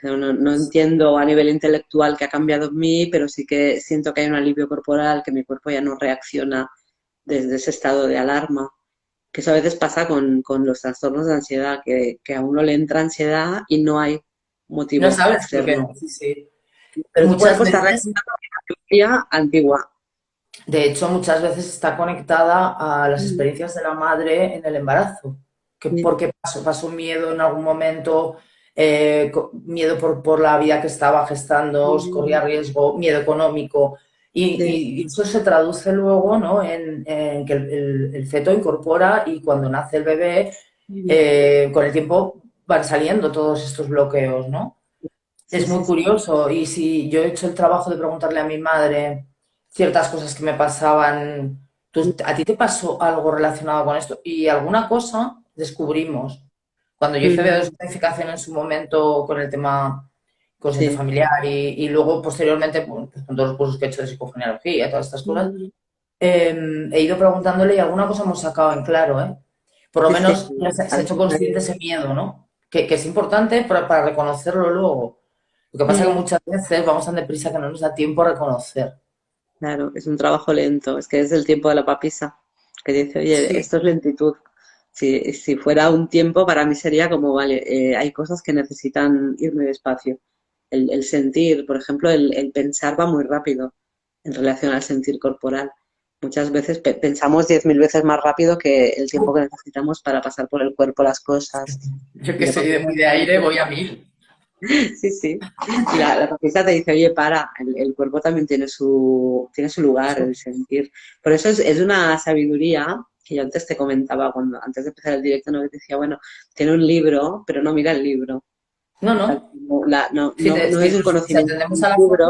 [SPEAKER 2] No entiendo a nivel intelectual qué ha cambiado en mí, pero sí que siento que hay un alivio corporal, que mi cuerpo ya no reacciona desde ese estado de alarma. Que eso a veces pasa con los trastornos de ansiedad, que a uno le entra ansiedad y no hay
[SPEAKER 1] No
[SPEAKER 2] motivo
[SPEAKER 1] sabes por qué.
[SPEAKER 2] externo.
[SPEAKER 1] Sí, sí.
[SPEAKER 2] Pero tu
[SPEAKER 1] Muchas
[SPEAKER 2] cuerpo está
[SPEAKER 1] veces,
[SPEAKER 2] reaccionando a una memoria antigua.
[SPEAKER 1] de hecho, muchas veces está conectada a las
[SPEAKER 2] Mm,
[SPEAKER 1] experiencias de la madre en el embarazo. Que
[SPEAKER 2] sí,
[SPEAKER 1] porque pasó miedo en algún momento, miedo por la vida que estaba gestando, corría
[SPEAKER 2] mm,
[SPEAKER 1] riesgo, miedo económico.
[SPEAKER 2] sí,
[SPEAKER 1] Y eso se traduce luego, ¿no? en que el feto incorpora y cuando nace el bebé,
[SPEAKER 2] mm,
[SPEAKER 1] con el tiempo van saliendo todos estos bloqueos, ¿no?
[SPEAKER 2] sí,
[SPEAKER 1] Es muy
[SPEAKER 2] sí, sí.
[SPEAKER 1] curioso y si yo he hecho el trabajo de preguntarle a mi madre ciertas cosas que me pasaban, ¿a ti te pasó algo relacionado con esto? Y alguna cosa descubrimos. Cuando yo hice
[SPEAKER 2] Mm,
[SPEAKER 1] biodescodificación en su momento con el tema consciente
[SPEAKER 2] sí.
[SPEAKER 1] familiar y luego posteriormente bueno, pues, con todos los cursos que he hecho de psicogenealogía y todas estas cosas,
[SPEAKER 2] Mm,
[SPEAKER 1] he ido preguntándole y alguna cosa hemos sacado en claro, ¿eh? Por lo
[SPEAKER 2] sí, sí.
[SPEAKER 1] menos ya se
[SPEAKER 2] A
[SPEAKER 1] ha hecho
[SPEAKER 2] veces
[SPEAKER 1] consciente ese miedo, ¿no? Que es importante para reconocerlo luego. Lo que pasa es que
[SPEAKER 2] mm,
[SPEAKER 1] muchas veces vamos tan deprisa que no nos da tiempo a reconocer.
[SPEAKER 2] claro, es un trabajo lento. Es que es el tiempo de la papisa, que dice, oye,
[SPEAKER 1] Sí.
[SPEAKER 2] esto es lentitud. Si fuera un tiempo, para mí sería como, vale, hay cosas que necesitan ir muy despacio. El sentir, por ejemplo, el pensar va muy rápido en relación al sentir corporal. Muchas veces pensamos 10.000 veces más rápido que el tiempo que necesitamos para pasar por el cuerpo las cosas.
[SPEAKER 1] Yo
[SPEAKER 2] Y
[SPEAKER 1] que
[SPEAKER 2] la
[SPEAKER 1] soy
[SPEAKER 2] papisa,
[SPEAKER 1] muy de aire, voy a mil.
[SPEAKER 2] sí, sí. Y la papisa te dice, oye, para, el cuerpo también tiene su lugar, el sentir. Por eso es una sabiduría que yo antes te comentaba, antes de empezar el directo, no te decía, bueno, tiene un libro, pero no mira el libro.
[SPEAKER 1] No,
[SPEAKER 2] O sea,
[SPEAKER 1] no.
[SPEAKER 2] no es un
[SPEAKER 1] Si
[SPEAKER 2] conocimiento
[SPEAKER 1] atendemos
[SPEAKER 2] del
[SPEAKER 1] a la foto,
[SPEAKER 2] libro.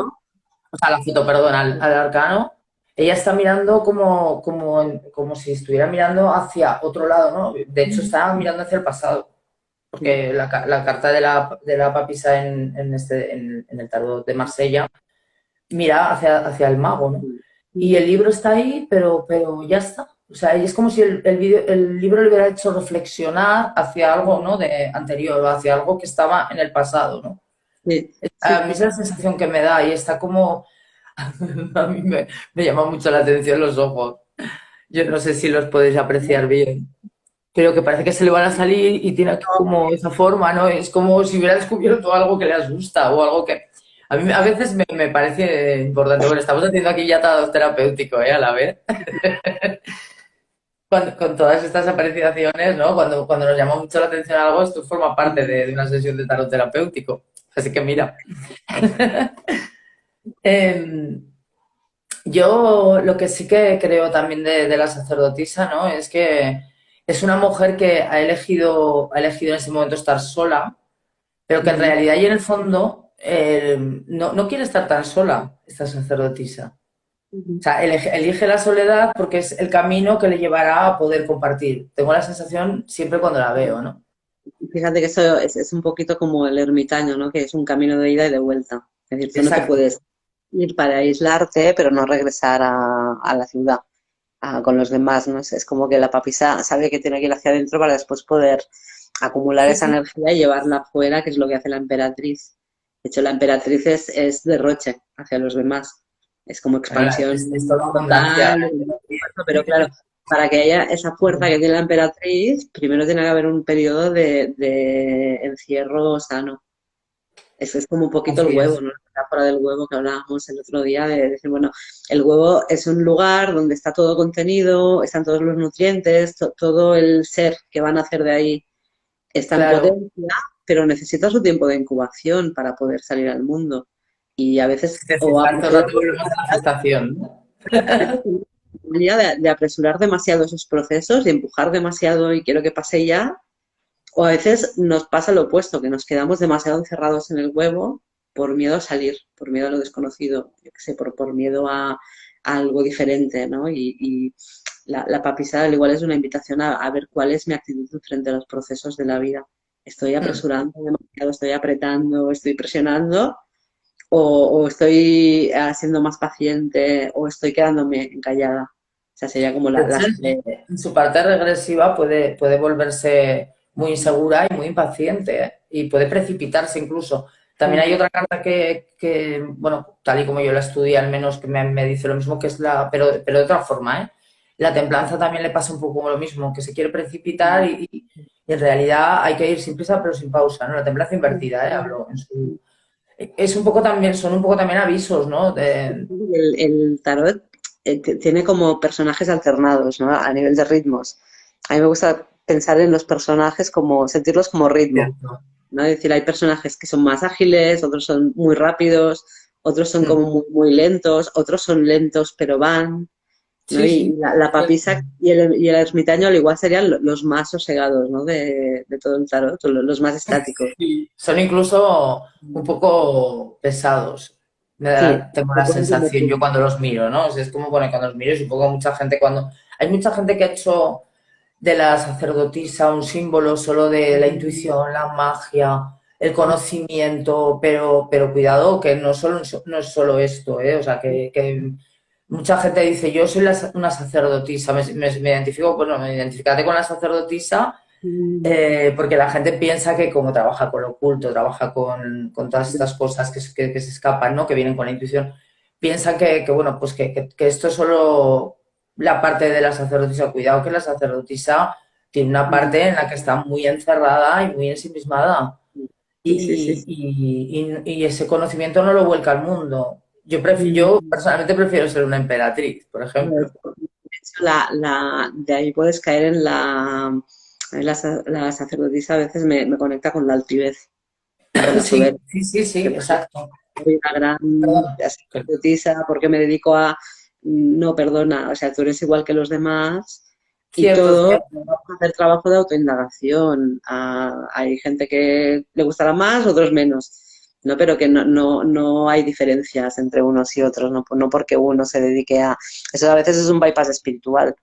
[SPEAKER 1] o sea, a la foto, perdón, al arcano, ella está mirando como si estuviera mirando hacia otro lado, ¿no? De hecho, está mirando hacia el pasado.
[SPEAKER 2] Sí,
[SPEAKER 1] Porque la carta de la papisa en el tarot de Marsella mira hacia el mago, ¿no?
[SPEAKER 2] sí.
[SPEAKER 1] Y el libro está ahí, pero ya está. O sea, y es como si el libro le hubiera hecho reflexionar hacia algo, ¿no? De anterior, o hacia algo que estaba en el pasado, ¿no?
[SPEAKER 2] Sí,
[SPEAKER 1] A
[SPEAKER 2] sí.
[SPEAKER 1] mí es la sensación que me da y está como... A mí me llama mucho la atención los ojos. Yo no sé si los podéis apreciar bien. Creo que parece que se le van a salir y tiene aquí como esa forma, ¿no? Es como si hubiera descubierto algo que le asusta o algo que... A mí a veces me parece importante. Bueno, estamos haciendo aquí ya todo terapéutico, ¿eh? A la vez. Con todas estas apreciaciones, ¿no? Cuando nos llama mucho la atención algo, esto forma parte de una sesión de tarot terapéutico. Así que mira. Eh, yo lo que sí que creo también de la sacerdotisa, ¿no? Es que es una mujer que ha elegido en ese momento estar sola, pero que en
[SPEAKER 2] Ujú.
[SPEAKER 1] realidad y en el fondo no quiere estar tan sola, esta sacerdotisa. O
[SPEAKER 2] Ujú.
[SPEAKER 1] sea, elige la soledad porque es el camino que le llevará a poder compartir. Tengo la sensación siempre cuando la veo, ¿no?
[SPEAKER 2] Fíjate que eso es un poquito como el ermitaño, ¿no? Que es un camino de ida y de vuelta. Es decir, tú no te
[SPEAKER 1] Exacto,
[SPEAKER 2] puedes ir para aislarte, pero no regresar a la ciudad con los demás, ¿no? Es como que la papisa sabe que tiene que ir hacia adentro para después poder acumular
[SPEAKER 1] sí,
[SPEAKER 2] esa
[SPEAKER 1] sí.
[SPEAKER 2] energía y llevarla afuera, que es lo que hace la emperatriz. De hecho, la emperatriz es derroche hacia los demás. Es como
[SPEAKER 1] Bueno,
[SPEAKER 2] expansión
[SPEAKER 1] es toda abundancia.
[SPEAKER 2] total, pero claro, para que haya esa fuerza que tiene la emperatriz, primero tiene que haber un periodo de encierro sano. Eso es como un poquito el
[SPEAKER 1] Así
[SPEAKER 2] huevo,
[SPEAKER 1] es.
[SPEAKER 2] ¿no? La metáfora del huevo que hablábamos el otro día, de decir, bueno, el huevo es un lugar donde está todo contenido, están todos los nutrientes, todo el ser que van a hacer de ahí está en
[SPEAKER 1] Claro.
[SPEAKER 2] potencia, pero necesita su tiempo de incubación para poder salir al mundo. Y a veces,
[SPEAKER 1] Es decir, todo el rato volvemos a la gestación, ¿no?
[SPEAKER 2] a veces de apresurar demasiado esos procesos y empujar demasiado y quiero que pase ya, o a veces nos pasa lo opuesto, que nos quedamos demasiado encerrados en el huevo por miedo a salir, por miedo a lo desconocido, yo qué sé, por miedo a algo diferente, ¿no? Y la papisada al igual es una invitación a ver cuál es mi actitud frente a los procesos de la vida. Estoy
[SPEAKER 1] Hmm.
[SPEAKER 2] apresurando demasiado, estoy apretando, estoy presionando, o estoy siendo más paciente, o estoy quedándome callada. O sea, sería como
[SPEAKER 1] De hecho, en su parte regresiva puede volverse muy insegura y muy impaciente, ¿eh? Y puede precipitarse incluso. También hay otra carta bueno, tal y como yo la estudié, al menos que me dice lo mismo, que es pero de otra forma, ¿eh? La templanza también le pasa un poco lo mismo, que se quiere precipitar y en realidad hay que ir sin prisa pero sin pausa, ¿no? La templanza invertida, ¿eh? Hablo es un poco también, son un poco también avisos, ¿no?
[SPEAKER 2] el tarot tiene como personajes alternados, ¿no? A nivel de ritmos. A mí me gusta pensar en los personajes como, sentirlos como ritmo,
[SPEAKER 1] Cierto.
[SPEAKER 2] ¿no? Es decir, hay personajes que son más ágiles, otros son muy rápidos, otros son
[SPEAKER 1] Hmm.
[SPEAKER 2] como muy lentos, otros son lentos pero van, ¿no?
[SPEAKER 1] Sí,
[SPEAKER 2] Y
[SPEAKER 1] sí.
[SPEAKER 2] la papisa y el ermitaño al igual serían los más sosegados, ¿no? De todo el tarot, los más estáticos.
[SPEAKER 1] Sí, son incluso un poco pesados.
[SPEAKER 2] Sí,
[SPEAKER 1] Tengo
[SPEAKER 2] se
[SPEAKER 1] la
[SPEAKER 2] pueden
[SPEAKER 1] sensación
[SPEAKER 2] convertir.
[SPEAKER 1] yo cuando los miro, ¿no? O sea, es como, bueno, cuando los miro y supongo mucha gente cuando... Hay mucha gente que ha hecho de la sacerdotisa un símbolo solo de la intuición, la magia, el conocimiento, pero cuidado que no es solo esto, ¿eh? O sea, que mucha gente dice, yo soy una sacerdotisa, me identifico, bueno, me identificate con la sacerdotisa porque la gente piensa que como trabaja con lo oculto, trabaja con todas estas cosas que se escapan, ¿no? Que vienen con la intuición, piensan bueno, pues que esto es solo la parte de la sacerdotisa. Cuidado que la sacerdotisa tiene una parte en la que está muy encerrada y muy ensimismada.
[SPEAKER 2] Sí, sí, sí, sí.
[SPEAKER 1] Y ese conocimiento no lo vuelca al mundo. Yo personalmente prefiero ser una emperatriz, por ejemplo.
[SPEAKER 2] De ahí puedes caer la sacerdotisa a veces me conecta con la altivez y con la
[SPEAKER 1] Sí,
[SPEAKER 2] soberbia.
[SPEAKER 1] sí, sí, sí,
[SPEAKER 2] Que
[SPEAKER 1] exacto.
[SPEAKER 2] soy una gran
[SPEAKER 1] Perdón.
[SPEAKER 2] sacerdotisa porque me dedico a, no, perdona, o sea, tú eres igual que los demás y
[SPEAKER 1] Cierto,
[SPEAKER 2] todo
[SPEAKER 1] cierto.
[SPEAKER 2] hacer trabajo de autoindagación. Hay gente que le gustará más, otros menos. ¿No? Pero que no hay diferencias entre unos y otros, no porque uno se dedique a... Eso a veces es un bypass espiritual.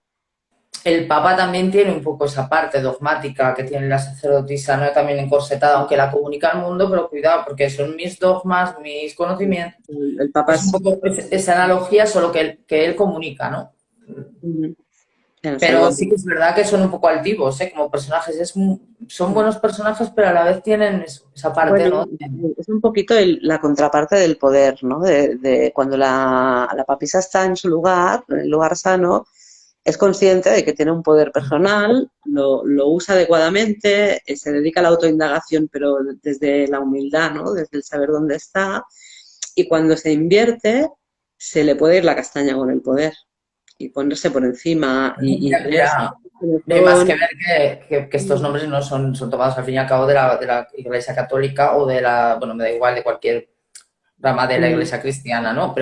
[SPEAKER 1] El Papa también tiene un poco esa parte dogmática que tiene la sacerdotisa, ¿no? También encorsetada, aunque la comunica al mundo, pero cuidado, porque son mis dogmas, mis conocimientos.
[SPEAKER 2] El Papa
[SPEAKER 1] Es un
[SPEAKER 2] es...
[SPEAKER 1] poco esa analogía, solo que él comunica, ¿no?
[SPEAKER 2] Ya,
[SPEAKER 1] Pero
[SPEAKER 2] salvamos.
[SPEAKER 1] sí que es verdad que son un poco altivos, ¿eh? Como personajes. Son buenos personajes, pero a la vez tienen esa parte,
[SPEAKER 2] Bueno,
[SPEAKER 1] ¿no?
[SPEAKER 2] es un poquito la contraparte del poder, ¿no? De cuando la papisa está en su lugar, en el lugar sano, es consciente de que tiene un poder personal, lo usa adecuadamente, se dedica a la autoindagación, pero desde la humildad, ¿no? Desde el saber dónde está. Y cuando se invierte, se le puede ir la castaña con el poder y ponerse por encima y creerse
[SPEAKER 1] Mira,
[SPEAKER 2] que
[SPEAKER 1] no hay más que
[SPEAKER 2] son.
[SPEAKER 1] ver que estos nombres no son tomados al fin y al cabo de la Iglesia Católica o de la, bueno, me da igual, de cualquier rama de la
[SPEAKER 2] Mm,
[SPEAKER 1] Iglesia cristiana, ¿no?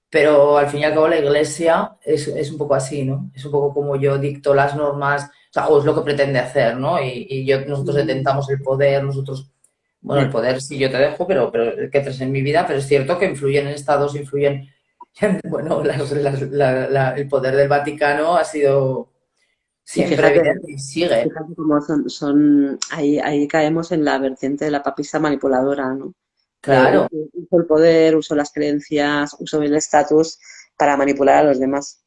[SPEAKER 1] Pero al fin y al cabo la Iglesia es un poco así, ¿no? Es un poco como yo dicto las normas, o sea, o es lo que pretende hacer, ¿no? Nosotros
[SPEAKER 2] mm,
[SPEAKER 1] detentamos el poder, bueno, el
[SPEAKER 2] eh,
[SPEAKER 1] poder sí yo te dejo, pero que entres en mi vida, pero es cierto que influyen en estados, bueno, el poder del Vaticano ha sido
[SPEAKER 2] Y
[SPEAKER 1] siempre
[SPEAKER 2] fíjate,
[SPEAKER 1] evidente y sigue.
[SPEAKER 2] fíjate cómo ahí caemos en la vertiente de la papisa manipuladora, ¿no? De
[SPEAKER 1] Claro,
[SPEAKER 2] uso el poder, uso las creencias, uso el estatus para manipular a los demás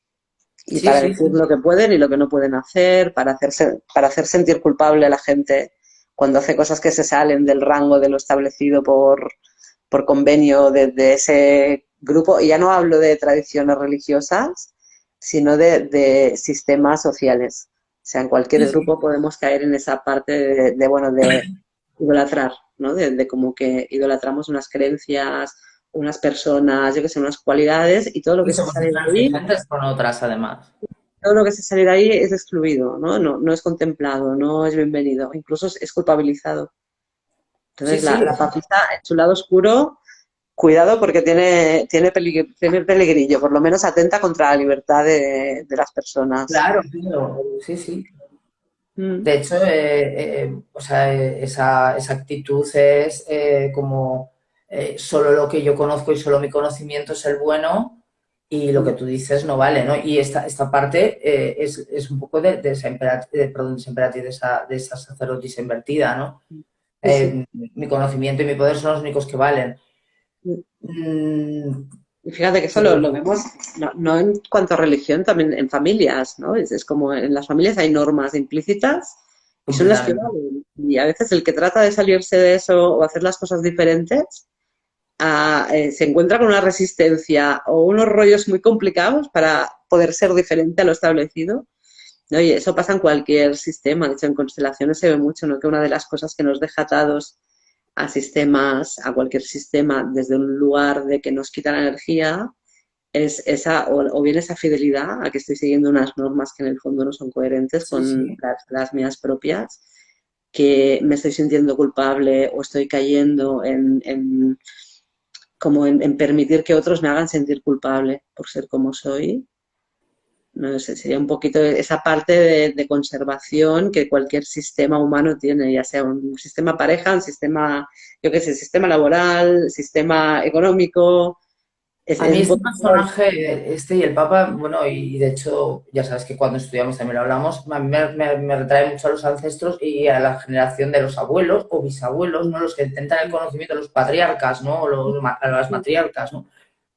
[SPEAKER 2] y
[SPEAKER 1] sí,
[SPEAKER 2] para
[SPEAKER 1] sí,
[SPEAKER 2] decir
[SPEAKER 1] sí,
[SPEAKER 2] lo que pueden y lo que no pueden hacer, para hacer sentir culpable a la gente cuando hace cosas que se salen del rango de lo establecido por convenio de ese grupo. Y ya no hablo de tradiciones religiosas, sino de sistemas sociales. O sea, en
[SPEAKER 1] sí,
[SPEAKER 2] cualquier
[SPEAKER 1] sí.
[SPEAKER 2] grupo podemos caer en esa parte bueno, de idolatrar, ¿no? De como que idolatramos unas creencias, unas personas, yo que sé, unas cualidades y
[SPEAKER 1] Y somos intransigentes con otras, además.
[SPEAKER 2] todo lo que se sale de ahí es excluido, ¿no? No es contemplado, no es bienvenido, incluso es culpabilizado.
[SPEAKER 1] Sí,
[SPEAKER 2] Entonces,
[SPEAKER 1] sí,
[SPEAKER 2] la papista en su lado oscuro, cuidado porque tiene peligrillo, por lo menos atenta contra la libertad de las personas.
[SPEAKER 1] claro, claro, sí, sí.
[SPEAKER 2] Mm,
[SPEAKER 1] De hecho, o sea, esa actitud es como solo lo que yo conozco y solo mi conocimiento es el bueno y lo que
[SPEAKER 2] mm,
[SPEAKER 1] tú dices no vale, ¿no? Y esta parte es un poco de esa perdón, de esa emperatriz, de esa sacerdotisa invertida, ¿no?
[SPEAKER 2] sí, sí.
[SPEAKER 1] Mi conocimiento y mi poder son los únicos que valen.
[SPEAKER 2] Mm.
[SPEAKER 1] Mm,
[SPEAKER 2] Y fíjate que eso
[SPEAKER 1] pero
[SPEAKER 2] lo vemos, no en cuanto a religión, también en familias, ¿no? Es como en las familias hay normas implícitas y son las que
[SPEAKER 1] completamente.
[SPEAKER 2] valen. Y a veces el que trata de salirse de eso o hacer las cosas diferentes se encuentra con una resistencia o unos rollos muy complicados para poder ser diferente a lo establecido. ¿No? Y eso pasa en cualquier sistema. De hecho, en constelaciones se ve mucho, ¿no? Que una de las cosas que nos deja atados a sistemas, a cualquier sistema, desde un lugar de que nos quita la energía, es esa, o bien esa fidelidad a que estoy siguiendo unas normas que en el fondo no son coherentes
[SPEAKER 1] Sí,
[SPEAKER 2] con
[SPEAKER 1] sí.
[SPEAKER 2] las mías propias, que me estoy sintiendo culpable o estoy cayendo en permitir que otros me hagan sentir culpable por ser como soy. No sé, sería un poquito esa parte de conservación que cualquier sistema humano tiene, ya sea un sistema pareja, un sistema, yo qué sé, sistema laboral, sistema económico.
[SPEAKER 1] A
[SPEAKER 2] Es
[SPEAKER 1] mí
[SPEAKER 2] un
[SPEAKER 1] este
[SPEAKER 2] poquito.
[SPEAKER 1] personaje, este y el Papa, bueno, y de hecho, ya sabes que cuando estudiamos también lo hablamos, a mí me retrae mucho a los ancestros y a la generación de los abuelos o bisabuelos, ¿no? Los que intentan el conocimiento, los patriarcas, ¿no? O las matriarcas, ¿no?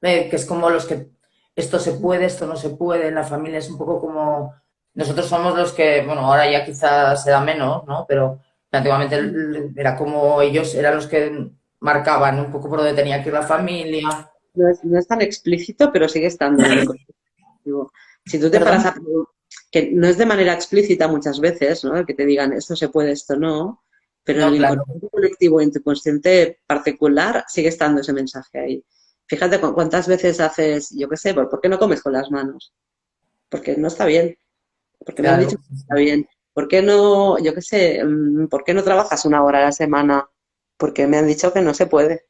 [SPEAKER 1] Que es como los que esto se puede, esto no se puede, en la familia es un poco como. Nosotros somos los que, bueno, ahora ya quizás se da menos, ¿no? Pero antiguamente era como ellos eran los que marcaban un poco por dónde tenía que ir la familia.
[SPEAKER 2] No es tan explícito, pero sigue estando en el colectivo. Si tú te
[SPEAKER 1] Perdón.
[SPEAKER 2] paras a que no es de manera explícita muchas veces, ¿no? El que te digan esto se puede, esto no, pero en
[SPEAKER 1] No,
[SPEAKER 2] el
[SPEAKER 1] claro.
[SPEAKER 2] inconsciente colectivo, en tu consciente particular, sigue estando ese mensaje ahí. Fíjate cuántas veces haces, yo qué sé, ¿por qué no comes con las manos? Porque no está bien, porque me han
[SPEAKER 1] Claro,
[SPEAKER 2] dicho que no está bien. ¿Por qué no, yo qué sé, por qué no trabajas una hora a la semana? Porque me han dicho que no se puede.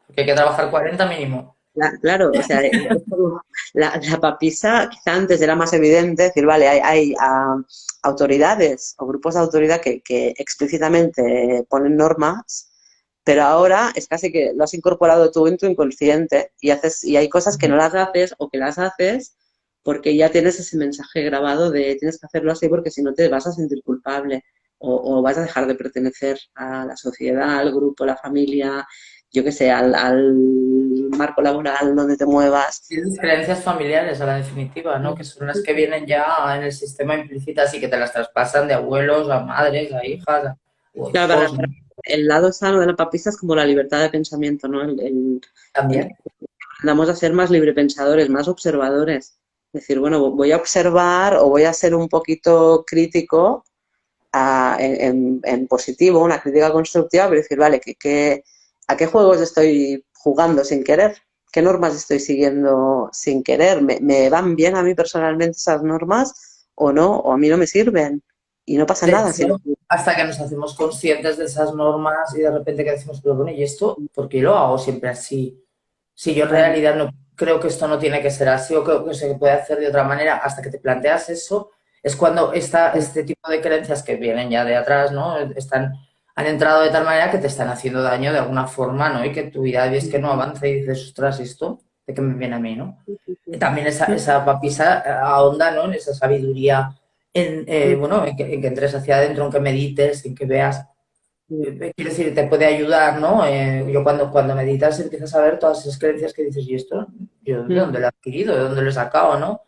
[SPEAKER 1] porque hay que trabajar 40 mínimo.
[SPEAKER 2] Claro, o sea, es como la papisa quizá antes era más evidente, decir, vale, hay autoridades o grupos de autoridad que explícitamente ponen normas, pero ahora es casi que lo has incorporado tú en tu inconsciente y hay cosas que no las haces o que las haces porque ya tienes ese mensaje grabado de tienes que hacerlo así porque si no te vas a sentir culpable o vas a dejar de pertenecer a la sociedad, al grupo, a la familia. yo qué sé, al marco laboral donde te muevas.
[SPEAKER 1] Tienes creencias familiares a la definitiva, ¿no? Que son las que vienen ya en el sistema implícitas y que te las traspasan de abuelos a madres, a hijas, o
[SPEAKER 2] Claro,
[SPEAKER 1] hijos, ¿no?
[SPEAKER 2] el lado sano de la papisa es como la libertad de pensamiento, ¿no? El
[SPEAKER 1] También.
[SPEAKER 2] Vamos a ser más librepensadores, más observadores. Decir, bueno, voy a observar o voy a ser un poquito crítico en positivo, una crítica constructiva, pero decir, vale, ¿a qué juegos estoy jugando sin querer? ¿Qué normas estoy siguiendo sin querer? ¿Me van bien a mí personalmente esas normas o no? ¿O a mí no me sirven? Y no pasa
[SPEAKER 1] De
[SPEAKER 2] nada. Si
[SPEAKER 1] hecho, hasta que nos hacemos conscientes de esas normas y de repente que decimos, pero bueno, ¿y esto por qué lo hago siempre así? Si yo en
[SPEAKER 2] claro,
[SPEAKER 1] realidad no creo que esto no tiene que ser así o creo que se puede hacer de otra manera, hasta que te planteas eso, es cuando este tipo de creencias que vienen ya de atrás, ¿no? Han entrado de tal manera que te están haciendo daño de alguna forma, ¿no? Y que tu vida ves que no avanza y dices, ostras, ¿esto de qué me viene a mí, ¿no? Y también esa papisa ahonda, ¿no? En esa sabiduría, bueno, en que entres hacia adentro, en que medites, en que veas quiero decir, te puede ayudar, ¿no? Yo cuando meditas empiezas a ver todas esas creencias que dices, ¿y esto? ¿Yo de dónde lo he adquirido? ¿De dónde lo he sacado, no?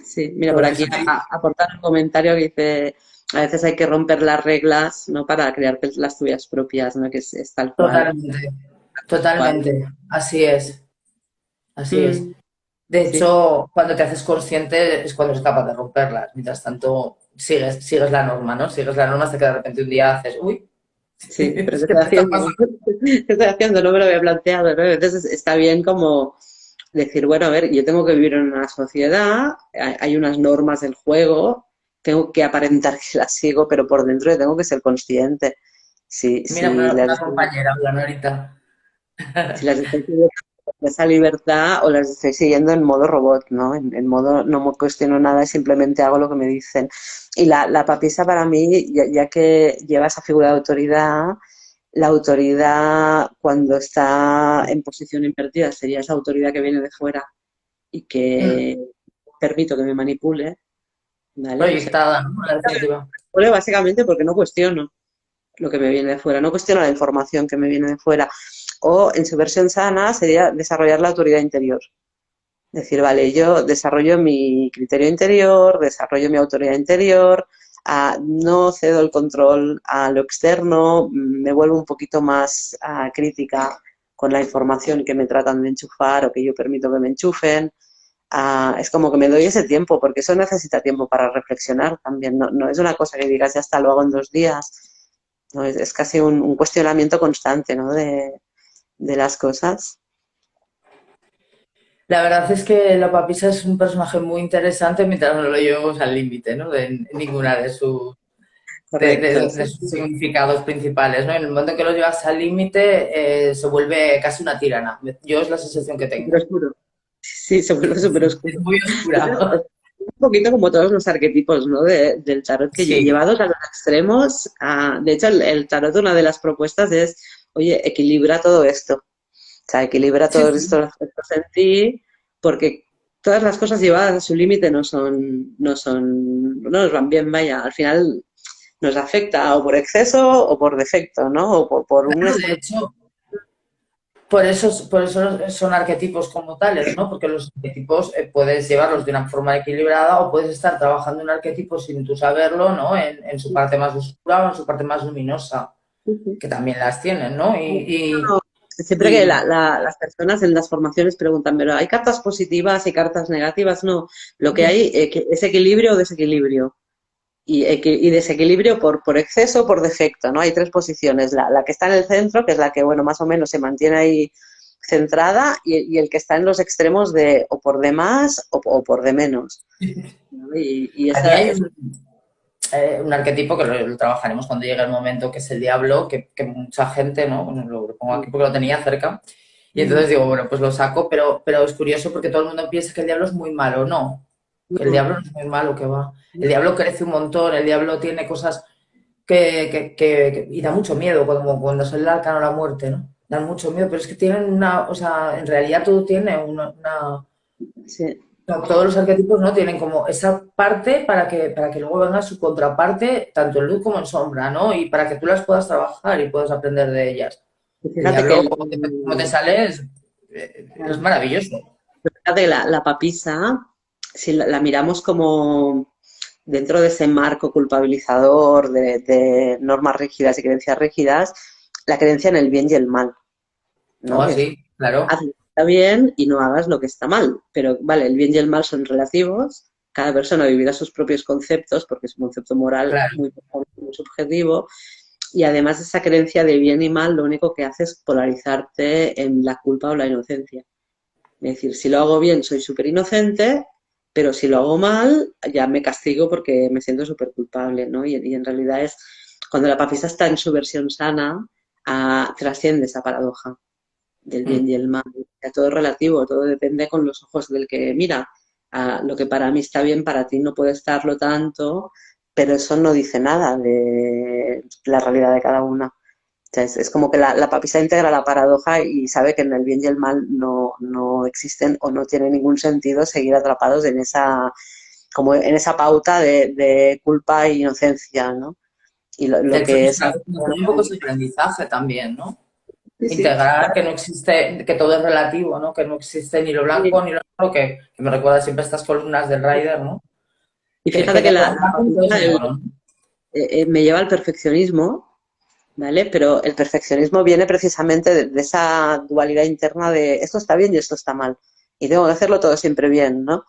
[SPEAKER 2] sí, mira, por
[SPEAKER 1] Pues
[SPEAKER 2] aquí
[SPEAKER 1] eso sí,
[SPEAKER 2] aportar un comentario que dice, a veces hay que romper las reglas, ¿no? Para crearte las tuyas propias, ¿no? Que es tal cual.
[SPEAKER 1] totalmente,
[SPEAKER 2] Tal cual.
[SPEAKER 1] totalmente. Así es, así es.
[SPEAKER 2] Mm,
[SPEAKER 1] De
[SPEAKER 2] sí,
[SPEAKER 1] hecho, cuando te haces consciente es cuando eres capaz de romperlas. Mientras tanto, sigues la norma, ¿no? Sigues la norma hasta que de repente un día haces, uy,
[SPEAKER 2] sí, pero ¿qué
[SPEAKER 1] ¿qué
[SPEAKER 2] estoy
[SPEAKER 1] me está
[SPEAKER 2] haciendo?
[SPEAKER 1] pasando?
[SPEAKER 2] ¿Qué estoy haciendo? No me lo había planteado, ¿no? Entonces está bien como decir, bueno, a ver, yo tengo que vivir en una sociedad, hay unas normas del juego, tengo que aparentar que las sigo, pero por dentro yo tengo que ser consciente. Si,
[SPEAKER 1] Mira,
[SPEAKER 2] si
[SPEAKER 1] una
[SPEAKER 2] las,
[SPEAKER 1] compañera, hablando ahorita.
[SPEAKER 2] si las estoy siguiendo con esa libertad o las estoy siguiendo en modo robot, ¿no? En modo no me cuestiono nada y simplemente hago lo que me dicen. Y la papisa para mí, ya que lleva esa figura de autoridad, la autoridad cuando está en posición invertida sería esa autoridad que viene de fuera y
[SPEAKER 1] Mm,
[SPEAKER 2] que permito que me manipule, ¿vale? O sea,
[SPEAKER 1] proyectada, ¿no? En la definitiva.
[SPEAKER 2] manipule básicamente porque no cuestiono lo que me viene de fuera, no cuestiono la información que me viene de fuera. O en su versión sana sería desarrollar la autoridad interior. Decir, vale, yo desarrollo mi criterio interior, desarrollo mi autoridad interior, no cedo el control a lo externo, me vuelvo un poquito más crítica con la información que me tratan de enchufar o que yo permito que me enchufen. Es como que me doy ese tiempo, porque eso necesita tiempo para reflexionar también. No, no es una cosa que digas, ya está, lo hago en 2 días. No, es casi un cuestionamiento constante, ¿no? De las cosas.
[SPEAKER 1] La verdad es que la papisa es un personaje muy interesante mientras no lo llevemos al límite, ¿no? De ninguna
[SPEAKER 2] Correcto,
[SPEAKER 1] de
[SPEAKER 2] sí.
[SPEAKER 1] sus significados principales, ¿no? En el momento que lo llevas al límite, se vuelve casi una tirana. Yo es la sensación que
[SPEAKER 2] Súper
[SPEAKER 1] tengo.
[SPEAKER 2] oscuro. Sí, se vuelve súper
[SPEAKER 1] Es
[SPEAKER 2] oscuro.
[SPEAKER 1] muy
[SPEAKER 2] Es
[SPEAKER 1] oscura.
[SPEAKER 2] un poquito como todos los arquetipos, ¿no? Del tarot que
[SPEAKER 1] Sí.
[SPEAKER 2] llevados a los extremos. De hecho, el tarot, una de las propuestas es, oye, equilibra todo esto. O sea, equilibra
[SPEAKER 1] Sí,
[SPEAKER 2] todos
[SPEAKER 1] sí.
[SPEAKER 2] estos aspectos en ti, porque todas las cosas llevadas a su límite no nos van bien, vaya. Al final nos afecta o por exceso o por defecto, ¿no? O por un
[SPEAKER 1] Claro, de
[SPEAKER 2] exceso.
[SPEAKER 1] hecho, por eso son arquetipos como tales, ¿no? Porque los arquetipos puedes llevarlos de una forma equilibrada o puedes estar trabajando un arquetipo sin tú saberlo, ¿no? En su parte más oscura o en su parte más luminosa, que también las tienen, ¿no?
[SPEAKER 2] Siempre que
[SPEAKER 1] Y
[SPEAKER 2] las personas en las formaciones preguntan, pero ¿hay cartas positivas y cartas negativas? No, lo que hay es equilibrio o desequilibrio. Y desequilibrio por exceso o por defecto, ¿no? Hay 3 posiciones. La que está en el centro, que es la que, bueno, más o menos se mantiene ahí centrada, y el que está en los extremos de o por de más o por de menos, ¿no? Y
[SPEAKER 1] aquí
[SPEAKER 2] esa
[SPEAKER 1] hay
[SPEAKER 2] es...
[SPEAKER 1] un arquetipo que lo trabajaremos cuando llegue el momento, que es el diablo, que mucha gente, ¿no? Bueno, lo pongo aquí porque lo tenía cerca. Y entonces digo, bueno, pues lo saco, pero es curioso porque todo el mundo piensa que el diablo es muy malo. No, que el
[SPEAKER 2] No,
[SPEAKER 1] diablo no es muy malo, que va. El diablo crece un montón, el diablo tiene cosas y da mucho miedo, como cuando sale el arcano de la muerte, ¿no? Dan mucho miedo, pero es que tienen o sea, en realidad todo tiene
[SPEAKER 2] sí.
[SPEAKER 1] todos los arquetipos no tienen como esa parte para que luego venga su contraparte, tanto en luz como en sombra, ¿no? Y para que tú las puedas trabajar y puedas aprender de ellas.
[SPEAKER 2] Y
[SPEAKER 1] El
[SPEAKER 2] fíjate que
[SPEAKER 1] diablo, como te sale, es maravilloso.
[SPEAKER 2] fíjate la papisa, si la miramos como dentro de ese marco culpabilizador de normas rígidas y creencias rígidas, la creencia en el bien y el mal, ¿no?
[SPEAKER 1] Oh,
[SPEAKER 2] Que es
[SPEAKER 1] sí, claro.
[SPEAKER 2] haz lo que está bien y no hagas lo que está mal. Pero vale, el bien y el mal son relativos, cada persona vivirá sus propios conceptos porque es un concepto moral
[SPEAKER 1] Claro.
[SPEAKER 2] muy, muy subjetivo. Y además esa creencia de bien y mal lo único que hace es polarizarte en la culpa o la inocencia. Es decir, si lo hago bien soy súper inocente, pero si lo hago mal ya me castigo porque me siento súper culpable, ¿no? Y en realidad es, cuando la papisa está en su versión sana, trasciende esa paradoja del
[SPEAKER 1] Mm.
[SPEAKER 2] bien y el mal. Ya todo es relativo, todo depende con los ojos del que mira. Lo que para mí está bien, para ti no puede estarlo tanto, pero eso no dice nada de la realidad de cada una. O sea, es como que la papisa integra la paradoja y sabe que en el bien y el mal no existen o no tiene ningún sentido seguir atrapados en esa, como en esa pauta de culpa e inocencia, ¿no? Y
[SPEAKER 1] De
[SPEAKER 2] lo
[SPEAKER 1] hecho,
[SPEAKER 2] que
[SPEAKER 1] es
[SPEAKER 2] sabe
[SPEAKER 1] un poco ese aprendizaje también, ¿no?
[SPEAKER 2] sí, sí.
[SPEAKER 1] Integrar que no existe, que todo es relativo, ¿no? Que no existe ni lo blanco ni lo negro, que me recuerda siempre estas columnas del Rider, ¿no?
[SPEAKER 2] Y
[SPEAKER 1] Que
[SPEAKER 2] fíjate que
[SPEAKER 1] de todo es
[SPEAKER 2] la
[SPEAKER 1] blanco y todo es
[SPEAKER 2] papisa
[SPEAKER 1] negro, ¿no?
[SPEAKER 2] me lleva al perfeccionismo, ¿vale? Pero el perfeccionismo viene precisamente de esa dualidad interna de esto está bien y esto está mal. Y tengo que hacerlo todo siempre bien, ¿no?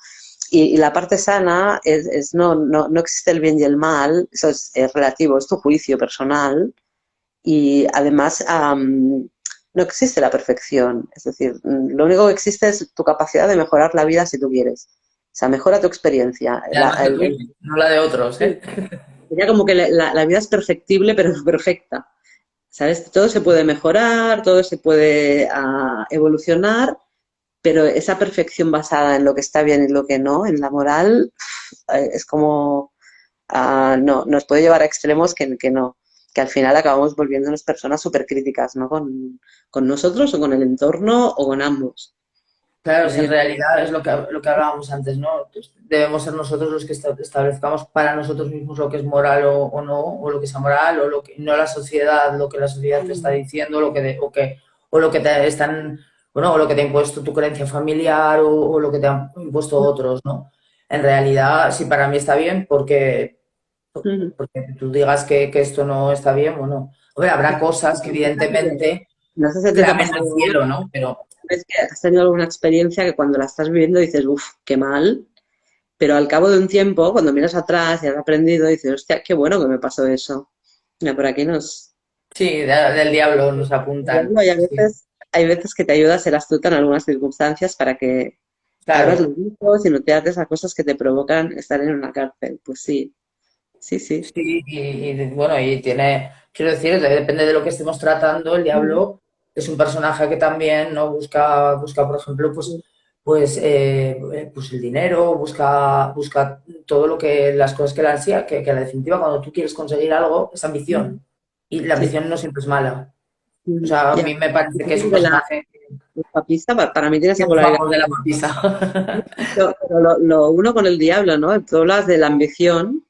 [SPEAKER 2] Y la parte sana es no existe el bien y el mal, eso es relativo, es tu juicio personal y además no existe la perfección. Es decir, lo único que existe es tu capacidad de mejorar la vida si tú quieres. O sea, mejora tu experiencia.
[SPEAKER 1] Y además la tuya, no la de otros, ¿eh?
[SPEAKER 2] Sería como que la vida es perfectible, pero no perfecta. ¿Sabes? Todo se puede mejorar, todo se puede evolucionar, pero esa perfección basada en lo que está bien y lo que no, en la moral, es como, no, nos puede llevar a extremos que no, que al final acabamos volviéndonos personas súper críticas, ¿no? Con nosotros o con el entorno o con ambos.
[SPEAKER 1] Claro, si en
[SPEAKER 2] Entonces,
[SPEAKER 1] realidad es lo que hablábamos antes, ¿no? Pues debemos ser nosotros los que establezcamos para nosotros mismos lo que es moral o no, o lo que sea moral, o lo que no la sociedad, lo que la sociedad te está diciendo, o lo que te están, bueno, o lo que te ha impuesto tu creencia familiar, o lo que te han impuesto otros, ¿no? En realidad, si para mí está bien, porque tú digas que esto no está bien, bueno, hombre, habrá cosas que evidentemente
[SPEAKER 2] no sé si te ha
[SPEAKER 1] clamen al
[SPEAKER 2] pasado,
[SPEAKER 1] cielo, ¿no? Pero
[SPEAKER 2] es que has tenido alguna experiencia que cuando la estás viviendo dices, uff, qué mal, pero al cabo de un tiempo, cuando miras atrás y has aprendido, dices, hostia, qué bueno que me pasó eso. Mira, por aquí
[SPEAKER 1] sí, del diablo nos apuntan.
[SPEAKER 2] y
[SPEAKER 1] Sí,
[SPEAKER 2] hay veces que te ayuda a ser astuta en algunas circunstancias para que abras los
[SPEAKER 1] claro.
[SPEAKER 2] ojos y no te ates a cosas que te provocan estar en una cárcel. Pues sí, sí, sí.
[SPEAKER 1] Sí, bueno, y tiene, quiero decir, depende de lo que estemos tratando, el diablo es un personaje que también no busca, por ejemplo, pues el dinero, busca todo lo que, las cosas que la ansía, que a la definitiva cuando tú quieres conseguir algo es ambición. Y la
[SPEAKER 2] Sí.
[SPEAKER 1] ambición no siempre es mala. O sea, a
[SPEAKER 2] Ya.
[SPEAKER 1] mí me parece que es un
[SPEAKER 2] De
[SPEAKER 1] personaje
[SPEAKER 2] la papista, para mí tiene
[SPEAKER 1] que
[SPEAKER 2] esa polaridad.
[SPEAKER 1] vamos de la papisa.
[SPEAKER 2] Pero lo uno con el diablo, ¿no? Tú hablas de la ambición,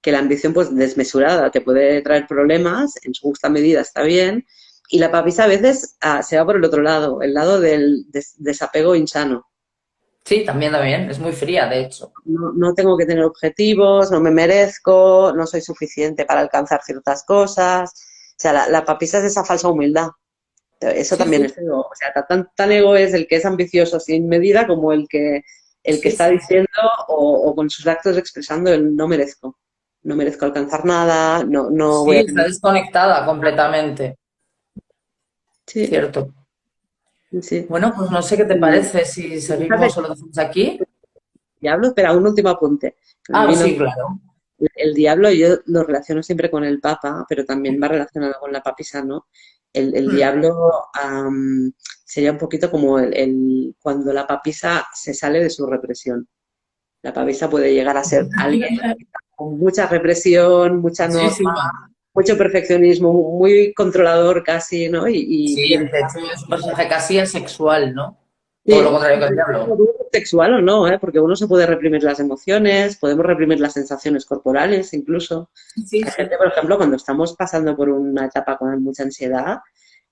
[SPEAKER 2] que la ambición pues desmesurada te puede traer problemas, en su justa medida está bien, y la papisa a veces se va por el otro lado, el lado del desapego insano.
[SPEAKER 1] Sí, también, es muy fría, de hecho.
[SPEAKER 2] No tengo que tener objetivos, no me merezco, no soy suficiente para alcanzar ciertas cosas. O sea, la papisa es esa falsa humildad. Eso
[SPEAKER 1] Sí,
[SPEAKER 2] también
[SPEAKER 1] sí,
[SPEAKER 2] es ego. O sea, tan ego es el que es ambicioso sin medida como el que
[SPEAKER 1] sí,
[SPEAKER 2] está
[SPEAKER 1] sí.
[SPEAKER 2] diciendo o con sus actos expresando el no merezco. No merezco alcanzar nada, no
[SPEAKER 1] Sí,
[SPEAKER 2] voy a
[SPEAKER 1] está
[SPEAKER 2] tener.
[SPEAKER 1] desconectada completamente,
[SPEAKER 2] Sí,
[SPEAKER 1] cierto.
[SPEAKER 2] sí.
[SPEAKER 1] Bueno, pues no sé qué te
[SPEAKER 2] Y
[SPEAKER 1] parece si
[SPEAKER 2] fíjate,
[SPEAKER 1] seguimos o lo dejamos aquí.
[SPEAKER 2] diablo, espera, un último apunte. Me
[SPEAKER 1] Ah,
[SPEAKER 2] vino
[SPEAKER 1] sí, claro.
[SPEAKER 2] el diablo, yo lo relaciono siempre con el papa, pero también va relacionado con la papisa, ¿no? El
[SPEAKER 1] Hmm.
[SPEAKER 2] diablo sería un poquito como cuando la papisa se sale de su represión. La papisa puede llegar a ser alguien con mucha represión, mucha norma,
[SPEAKER 1] Muchísima.
[SPEAKER 2] mucho perfeccionismo, muy controlador casi, ¿no?
[SPEAKER 1] Sí, de hecho es un personaje casi asexual, ¿no? Todo lo
[SPEAKER 2] Sí,
[SPEAKER 1] contrario que el diablo.
[SPEAKER 2] sexual o no, ¿eh? Porque uno se puede reprimir las emociones, podemos reprimir las sensaciones corporales incluso.
[SPEAKER 1] Sí,
[SPEAKER 2] Hay
[SPEAKER 1] sí.
[SPEAKER 2] gente, por ejemplo, cuando estamos pasando por una etapa con mucha ansiedad,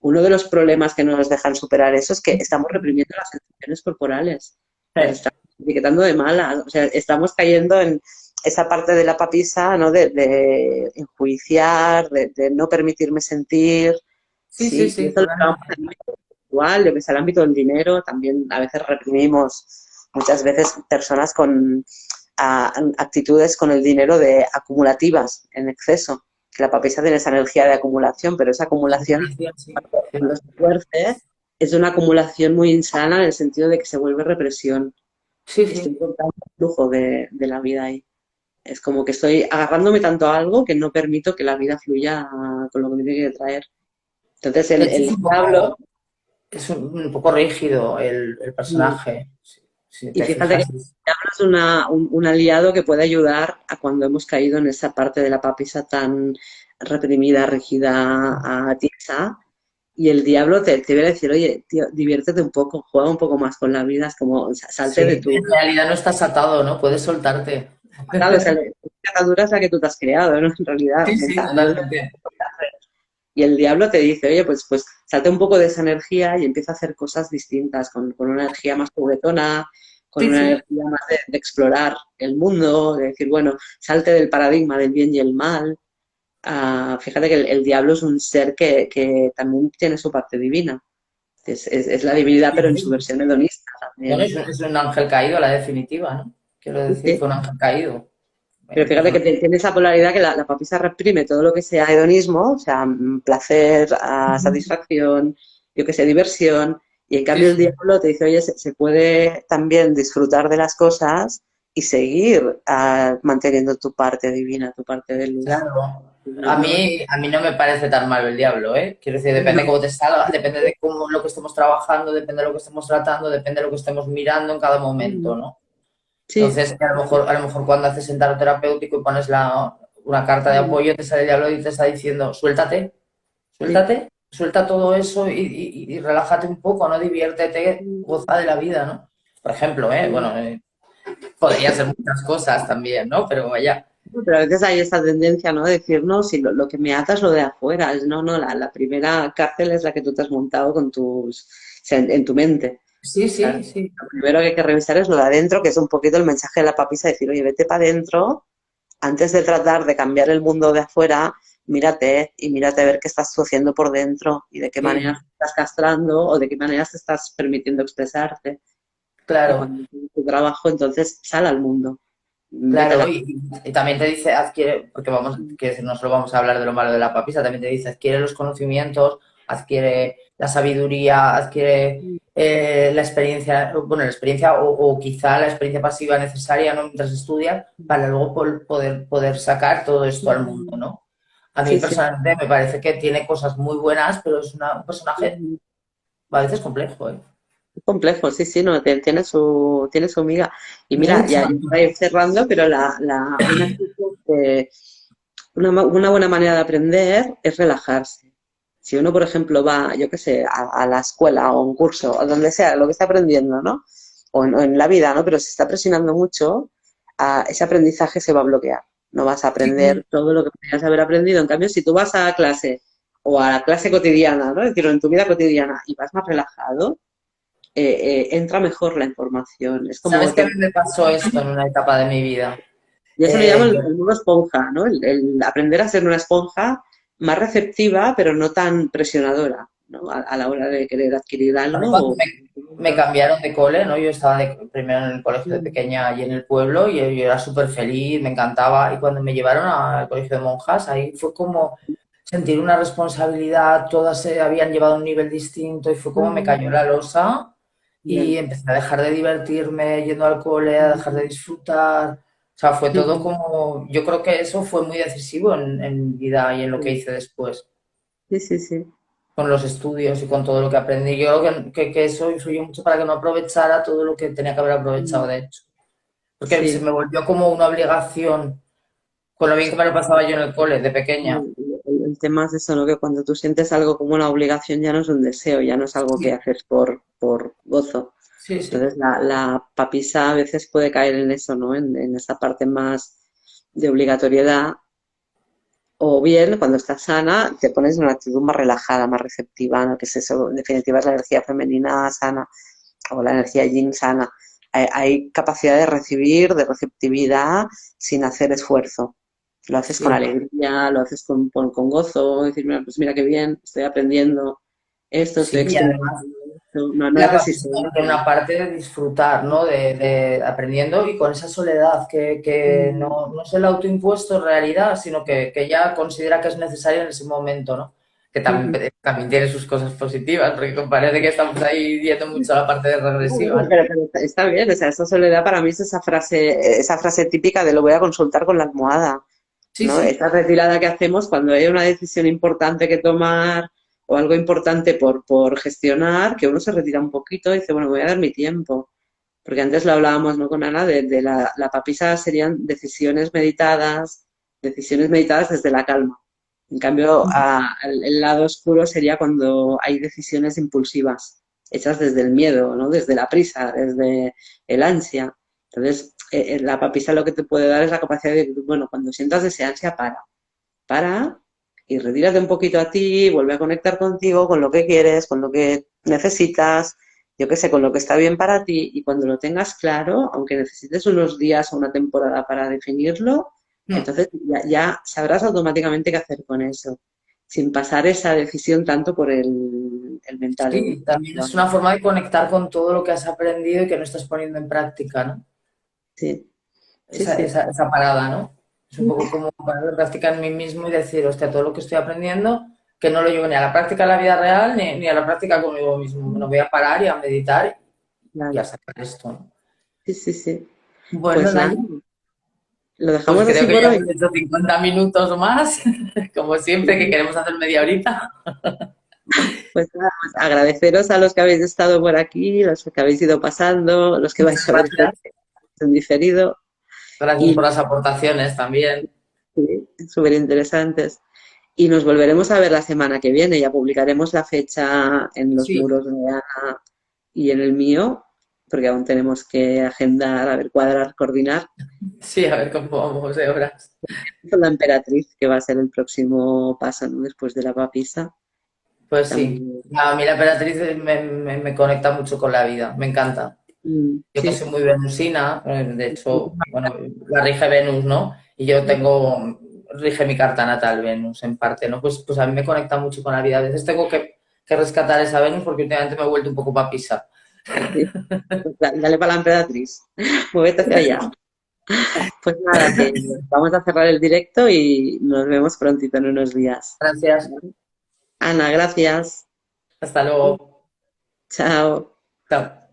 [SPEAKER 2] uno de los problemas que no nos dejan superar eso es que estamos reprimiendo las sensaciones corporales. Las estamos etiquetando de malas. O sea, estamos cayendo en esa parte de la papisa, ¿no? De enjuiciar, de no permitirme sentir.
[SPEAKER 1] Sí, sí,
[SPEAKER 2] Sí, y
[SPEAKER 1] sí,
[SPEAKER 2] eso lo llevamos
[SPEAKER 1] totalmente.
[SPEAKER 2] al ámbito igual, yo que sé, al ámbito del dinero, también a veces reprimimos muchas veces personas con actitudes con el dinero de acumulativas en exceso. La papisa tiene esa energía de acumulación, pero esa acumulación,
[SPEAKER 1] Sí, sí.
[SPEAKER 2] cuando se fuerce, es una acumulación muy insana en el sentido de que se vuelve represión.
[SPEAKER 1] Sí,
[SPEAKER 2] Y estoy
[SPEAKER 1] sí.
[SPEAKER 2] contando el flujo de la vida ahí. Es como que estoy agarrándome tanto a algo que no permito que la vida fluya con lo que me tiene que traer. Entonces
[SPEAKER 1] De
[SPEAKER 2] el,
[SPEAKER 1] hecho,
[SPEAKER 2] el diablo,
[SPEAKER 1] es un poco rígido el personaje, si
[SPEAKER 2] y
[SPEAKER 1] te
[SPEAKER 2] fíjate que
[SPEAKER 1] fijas.
[SPEAKER 2] el diablo es un aliado que puede ayudar a cuando hemos caído en esa parte de la papisa tan reprimida, rígida, tiesa. Y el diablo te viene a decir, oye, tío, diviértete un poco, juega un poco más con la vida, es como salte de
[SPEAKER 1] Sí,
[SPEAKER 2] tu
[SPEAKER 1] en realidad no estás atado, ¿no? Puedes soltarte.
[SPEAKER 2] pasado, o sea, la atadura es la que tú te has creado, ¿no? En realidad,
[SPEAKER 1] Sí, sí,
[SPEAKER 2] mentalmente.
[SPEAKER 1] totalmente.
[SPEAKER 2] Y el diablo te dice, oye, pues salte un poco de esa energía y empieza a hacer cosas distintas, con una energía más juguetona, con
[SPEAKER 1] Sí,
[SPEAKER 2] una
[SPEAKER 1] sí.
[SPEAKER 2] energía más de explorar el mundo, de decir, bueno, salte del paradigma del bien y el mal. Fíjate que el diablo es un ser que también tiene su parte divina. Es la divinidad,
[SPEAKER 1] Sí,
[SPEAKER 2] pero en su
[SPEAKER 1] sí.
[SPEAKER 2] versión hedonista
[SPEAKER 1] Bueno,
[SPEAKER 2] también.
[SPEAKER 1] es un ángel caído, a la definitiva, ¿no? Quiero
[SPEAKER 2] Sí,
[SPEAKER 1] decir,
[SPEAKER 2] sí.
[SPEAKER 1] fue un ángel caído.
[SPEAKER 2] Pero fíjate que
[SPEAKER 1] Entonces,
[SPEAKER 2] tiene esa polaridad que la papisa reprime todo lo que sea hedonismo, o sea, placer, satisfacción, yo que sé, diversión, y en
[SPEAKER 1] sí,
[SPEAKER 2] cambio el
[SPEAKER 1] sí.
[SPEAKER 2] diablo te dice, oye, se puede también disfrutar de las cosas y seguir manteniendo tu parte divina, tu parte de luz.
[SPEAKER 1] Claro.
[SPEAKER 2] No, no,
[SPEAKER 1] A mí no me parece tan malo el diablo, ¿eh? Quiero decir, depende de
[SPEAKER 2] no,
[SPEAKER 1] cómo te salga, depende de cómo lo que estemos trabajando, depende de lo que estemos tratando, depende de lo que estemos mirando en cada momento, ¿no?
[SPEAKER 2] sí,
[SPEAKER 1] Entonces, a lo mejor cuando haces sentaro terapéutico y pones una carta de apoyo, te sale el diablo y te está diciendo, suéltate,
[SPEAKER 2] sí.
[SPEAKER 1] suéltate, suelta todo eso y relájate un poco, ¿no? Diviértete, goza de la vida, ¿no? Por ejemplo, ¿eh? Bueno, podría ser muchas cosas también, ¿no? Pero vaya.
[SPEAKER 2] Pero a veces hay esa tendencia, ¿no? De decir, no, si lo que me ata es lo de afuera. No, no, la primera cárcel es la que tú te has montado o sea, en tu mente.
[SPEAKER 1] Sí,
[SPEAKER 2] Claro.
[SPEAKER 1] sí, sí.
[SPEAKER 2] Lo primero que hay que revisar es lo de adentro, que es un poquito el mensaje de la papisa, decir, oye, vete para adentro, antes de tratar de cambiar el mundo de afuera, mírate y mírate a ver qué estás tú haciendo por dentro y de qué manera
[SPEAKER 1] Sí,
[SPEAKER 2] te estás castrando o de qué manera te estás permitiendo expresarte. Y
[SPEAKER 1] claro.
[SPEAKER 2] cuando haces tu trabajo, entonces sal al mundo. Vete a
[SPEAKER 1] Claro,
[SPEAKER 2] la...
[SPEAKER 1] y también te dice, adquiere, porque vamos, quiero decir, no solo vamos a hablar de lo malo de la papisa, también te dice, adquiere los conocimientos, adquiere la sabiduría, adquiere la experiencia, bueno, la experiencia o quizá la experiencia pasiva necesaria, ¿no? Mientras estudias, para luego poder sacar todo esto al mundo, ¿no? A mí
[SPEAKER 2] Sí, sí.
[SPEAKER 1] personalmente me parece que tiene cosas muy buenas, pero es un personaje a veces complejo, ¿eh?
[SPEAKER 2] Complejo, sí, sí, no, tiene su miga. Y mira,
[SPEAKER 1] Mucha.
[SPEAKER 2] ya para ir cerrando, pero una actitud una buena manera de aprender es relajarse. Si uno, por ejemplo, va, yo qué sé, a la escuela o a un curso, o donde sea, lo que está aprendiendo, ¿no? O en la vida, ¿no? Pero se está presionando mucho, ese aprendizaje se va a bloquear. No vas a
[SPEAKER 1] Sí,
[SPEAKER 2] aprender todo lo que podrías haber aprendido. En cambio, si tú vas a clase o a la clase cotidiana, ¿no? Es decir, en tu vida cotidiana y vas más relajado, entra mejor la información. Es
[SPEAKER 1] ¿sabes
[SPEAKER 2] como,
[SPEAKER 1] que a mí me pasó esto en una etapa de mi vida?
[SPEAKER 2] y eso le llaman
[SPEAKER 1] Yo
[SPEAKER 2] el modo esponja, ¿no? El aprender a ser una esponja más receptiva, pero no tan presionadora, ¿no? A la hora de querer adquirir
[SPEAKER 1] A mí cuando
[SPEAKER 2] algo.
[SPEAKER 1] me cambiaron de cole, ¿no? Yo estaba primero en el colegio de pequeña allí en el pueblo y yo era súper feliz, me encantaba. Y cuando me llevaron al colegio de monjas, ahí fue como sentir una responsabilidad, todas se habían llevado a un nivel distinto y fue como me cayó la losa y
[SPEAKER 2] Bien.
[SPEAKER 1] empecé a dejar de divertirme yendo al cole, a dejar de disfrutar. O sea, fue todo como, yo creo que eso fue muy decisivo en mi vida y en lo que hice después
[SPEAKER 2] Sí, sí, sí.
[SPEAKER 1] con los estudios y con todo lo que aprendí. Yo creo que eso influyó mucho para que no aprovechara todo lo que tenía que haber aprovechado, de hecho. Porque se
[SPEAKER 2] Sí.
[SPEAKER 1] me volvió como una obligación, con lo bien que me lo pasaba yo en el cole, de pequeña.
[SPEAKER 2] El tema es eso, ¿no? Que cuando tú sientes algo como una obligación ya no es un deseo, ya no es algo que
[SPEAKER 1] Sí,
[SPEAKER 2] haces por gozo.
[SPEAKER 1] sí, sí.
[SPEAKER 2] Entonces la papisa a veces puede caer en eso, ¿no? En esa parte más de obligatoriedad O bien, cuando estás sana, te pones en una actitud más relajada, más receptiva, ¿no? Que es eso, en definitiva, es la energía femenina sana o la energía yin sana. Hay capacidad de recibir, de receptividad, sin hacer esfuerzo. Lo haces con
[SPEAKER 1] Sí.
[SPEAKER 2] alegría, lo haces con gozo, decir, mira, pues mira qué bien, estoy aprendiendo esto, estoy
[SPEAKER 1] Sí, y además
[SPEAKER 2] experimentando esto. No, no hay
[SPEAKER 1] la papisa tiene
[SPEAKER 2] resistencia.
[SPEAKER 1] una parte de disfrutar, ¿no? De aprendiendo y con esa soledad que
[SPEAKER 2] Mm,
[SPEAKER 1] no es el autoimpuesto en realidad, sino que ella considera que es necesario en ese momento, ¿no? Que
[SPEAKER 2] ujú.
[SPEAKER 1] también tiene sus cosas positivas, porque parece que estamos ahí yendo mucho a la parte de regresiva, ¿no?
[SPEAKER 2] Pero está bien, o sea, esa soledad para mí es esa frase típica de lo voy a consultar con la almohada,
[SPEAKER 1] Sí,
[SPEAKER 2] ¿no?
[SPEAKER 1] sí.
[SPEAKER 2] Esa retirada que hacemos cuando hay una decisión importante que tomar o algo importante por gestionar, que uno se retira un poquito y dice, bueno, voy a dar mi tiempo. Porque antes lo hablábamos, ¿no? Con Ana, de la papisa serían decisiones meditadas desde la calma. En cambio, el lado oscuro sería cuando hay decisiones impulsivas, hechas desde el miedo, ¿no? Desde la prisa, desde el ansia. Entonces, la papisa lo que te puede dar es la capacidad de, bueno, cuando sientas ese ansia, para y retírate un poquito a ti, vuelve a conectar contigo, con lo que quieres, con lo que necesitas, yo qué sé, con lo que está bien para ti y cuando lo tengas claro, aunque necesites unos días o una temporada para definirlo,
[SPEAKER 1] Mm.
[SPEAKER 2] entonces ya sabrás automáticamente qué hacer con eso, sin pasar esa decisión tanto por el mental, el
[SPEAKER 1] Sí, también es una
[SPEAKER 2] intelectual.
[SPEAKER 1] forma de conectar con todo lo que has aprendido y que no estás poniendo en práctica, ¿no?
[SPEAKER 2] Sí, sí, sí.
[SPEAKER 1] Esa parada, ¿no? Es un poco como poner en práctica en mí mismo y decir, hostia, todo lo que estoy aprendiendo, que no lo llevo ni a la práctica en la vida real ni a la práctica conmigo mismo. Me voy a parar y a meditar y a
[SPEAKER 2] Claro.
[SPEAKER 1] sacar esto, ¿no?
[SPEAKER 2] Sí, sí, sí.
[SPEAKER 1] Bueno,
[SPEAKER 2] Pues nada,
[SPEAKER 1] Naya,
[SPEAKER 2] lo
[SPEAKER 1] pues
[SPEAKER 2] dejamos
[SPEAKER 1] creo
[SPEAKER 2] así
[SPEAKER 1] que
[SPEAKER 2] por
[SPEAKER 1] ya
[SPEAKER 2] hoy.
[SPEAKER 1] hemos hecho 50 minutos más, como siempre, que queremos hacer media horita.
[SPEAKER 2] Pues nada, pues agradeceros a los que habéis estado por aquí, los que habéis ido pasando, los que vais
[SPEAKER 1] Muchas
[SPEAKER 2] a ver este
[SPEAKER 1] gracias.
[SPEAKER 2] en diferido
[SPEAKER 1] Gracias por
[SPEAKER 2] y
[SPEAKER 1] las aportaciones también.
[SPEAKER 2] súper interesantes. Y nos volveremos a ver la semana que viene. Ya publicaremos la fecha en los
[SPEAKER 1] Sí,
[SPEAKER 2] muros de Ana y en el mío, porque aún tenemos que agendar, a ver, cuadrar, coordinar
[SPEAKER 1] sí, a ver cómo vamos de horas.
[SPEAKER 2] con la emperatriz, que va a ser el próximo paso, ¿no? Después de la papisa.
[SPEAKER 1] Pues sí.
[SPEAKER 2] También.
[SPEAKER 1] No, a mí la emperatriz me conecta mucho con la vida, me encanta. Yo que
[SPEAKER 2] Sí,
[SPEAKER 1] soy muy venusina, de hecho, bueno, la rige Venus, ¿no? Y yo rige mi carta natal Venus en parte, ¿no? Pues a mí me conecta mucho con la vida. A veces tengo que rescatar esa Venus porque últimamente me he vuelto un poco papisa.
[SPEAKER 2] sí. Pues dale para la emperatriz. Muévete hacia allá. Pues nada, que vamos a cerrar el directo y nos vemos prontito en unos días.
[SPEAKER 1] Gracias.
[SPEAKER 2] Ana, gracias.
[SPEAKER 1] Hasta luego.
[SPEAKER 2] Chao.
[SPEAKER 1] Chao.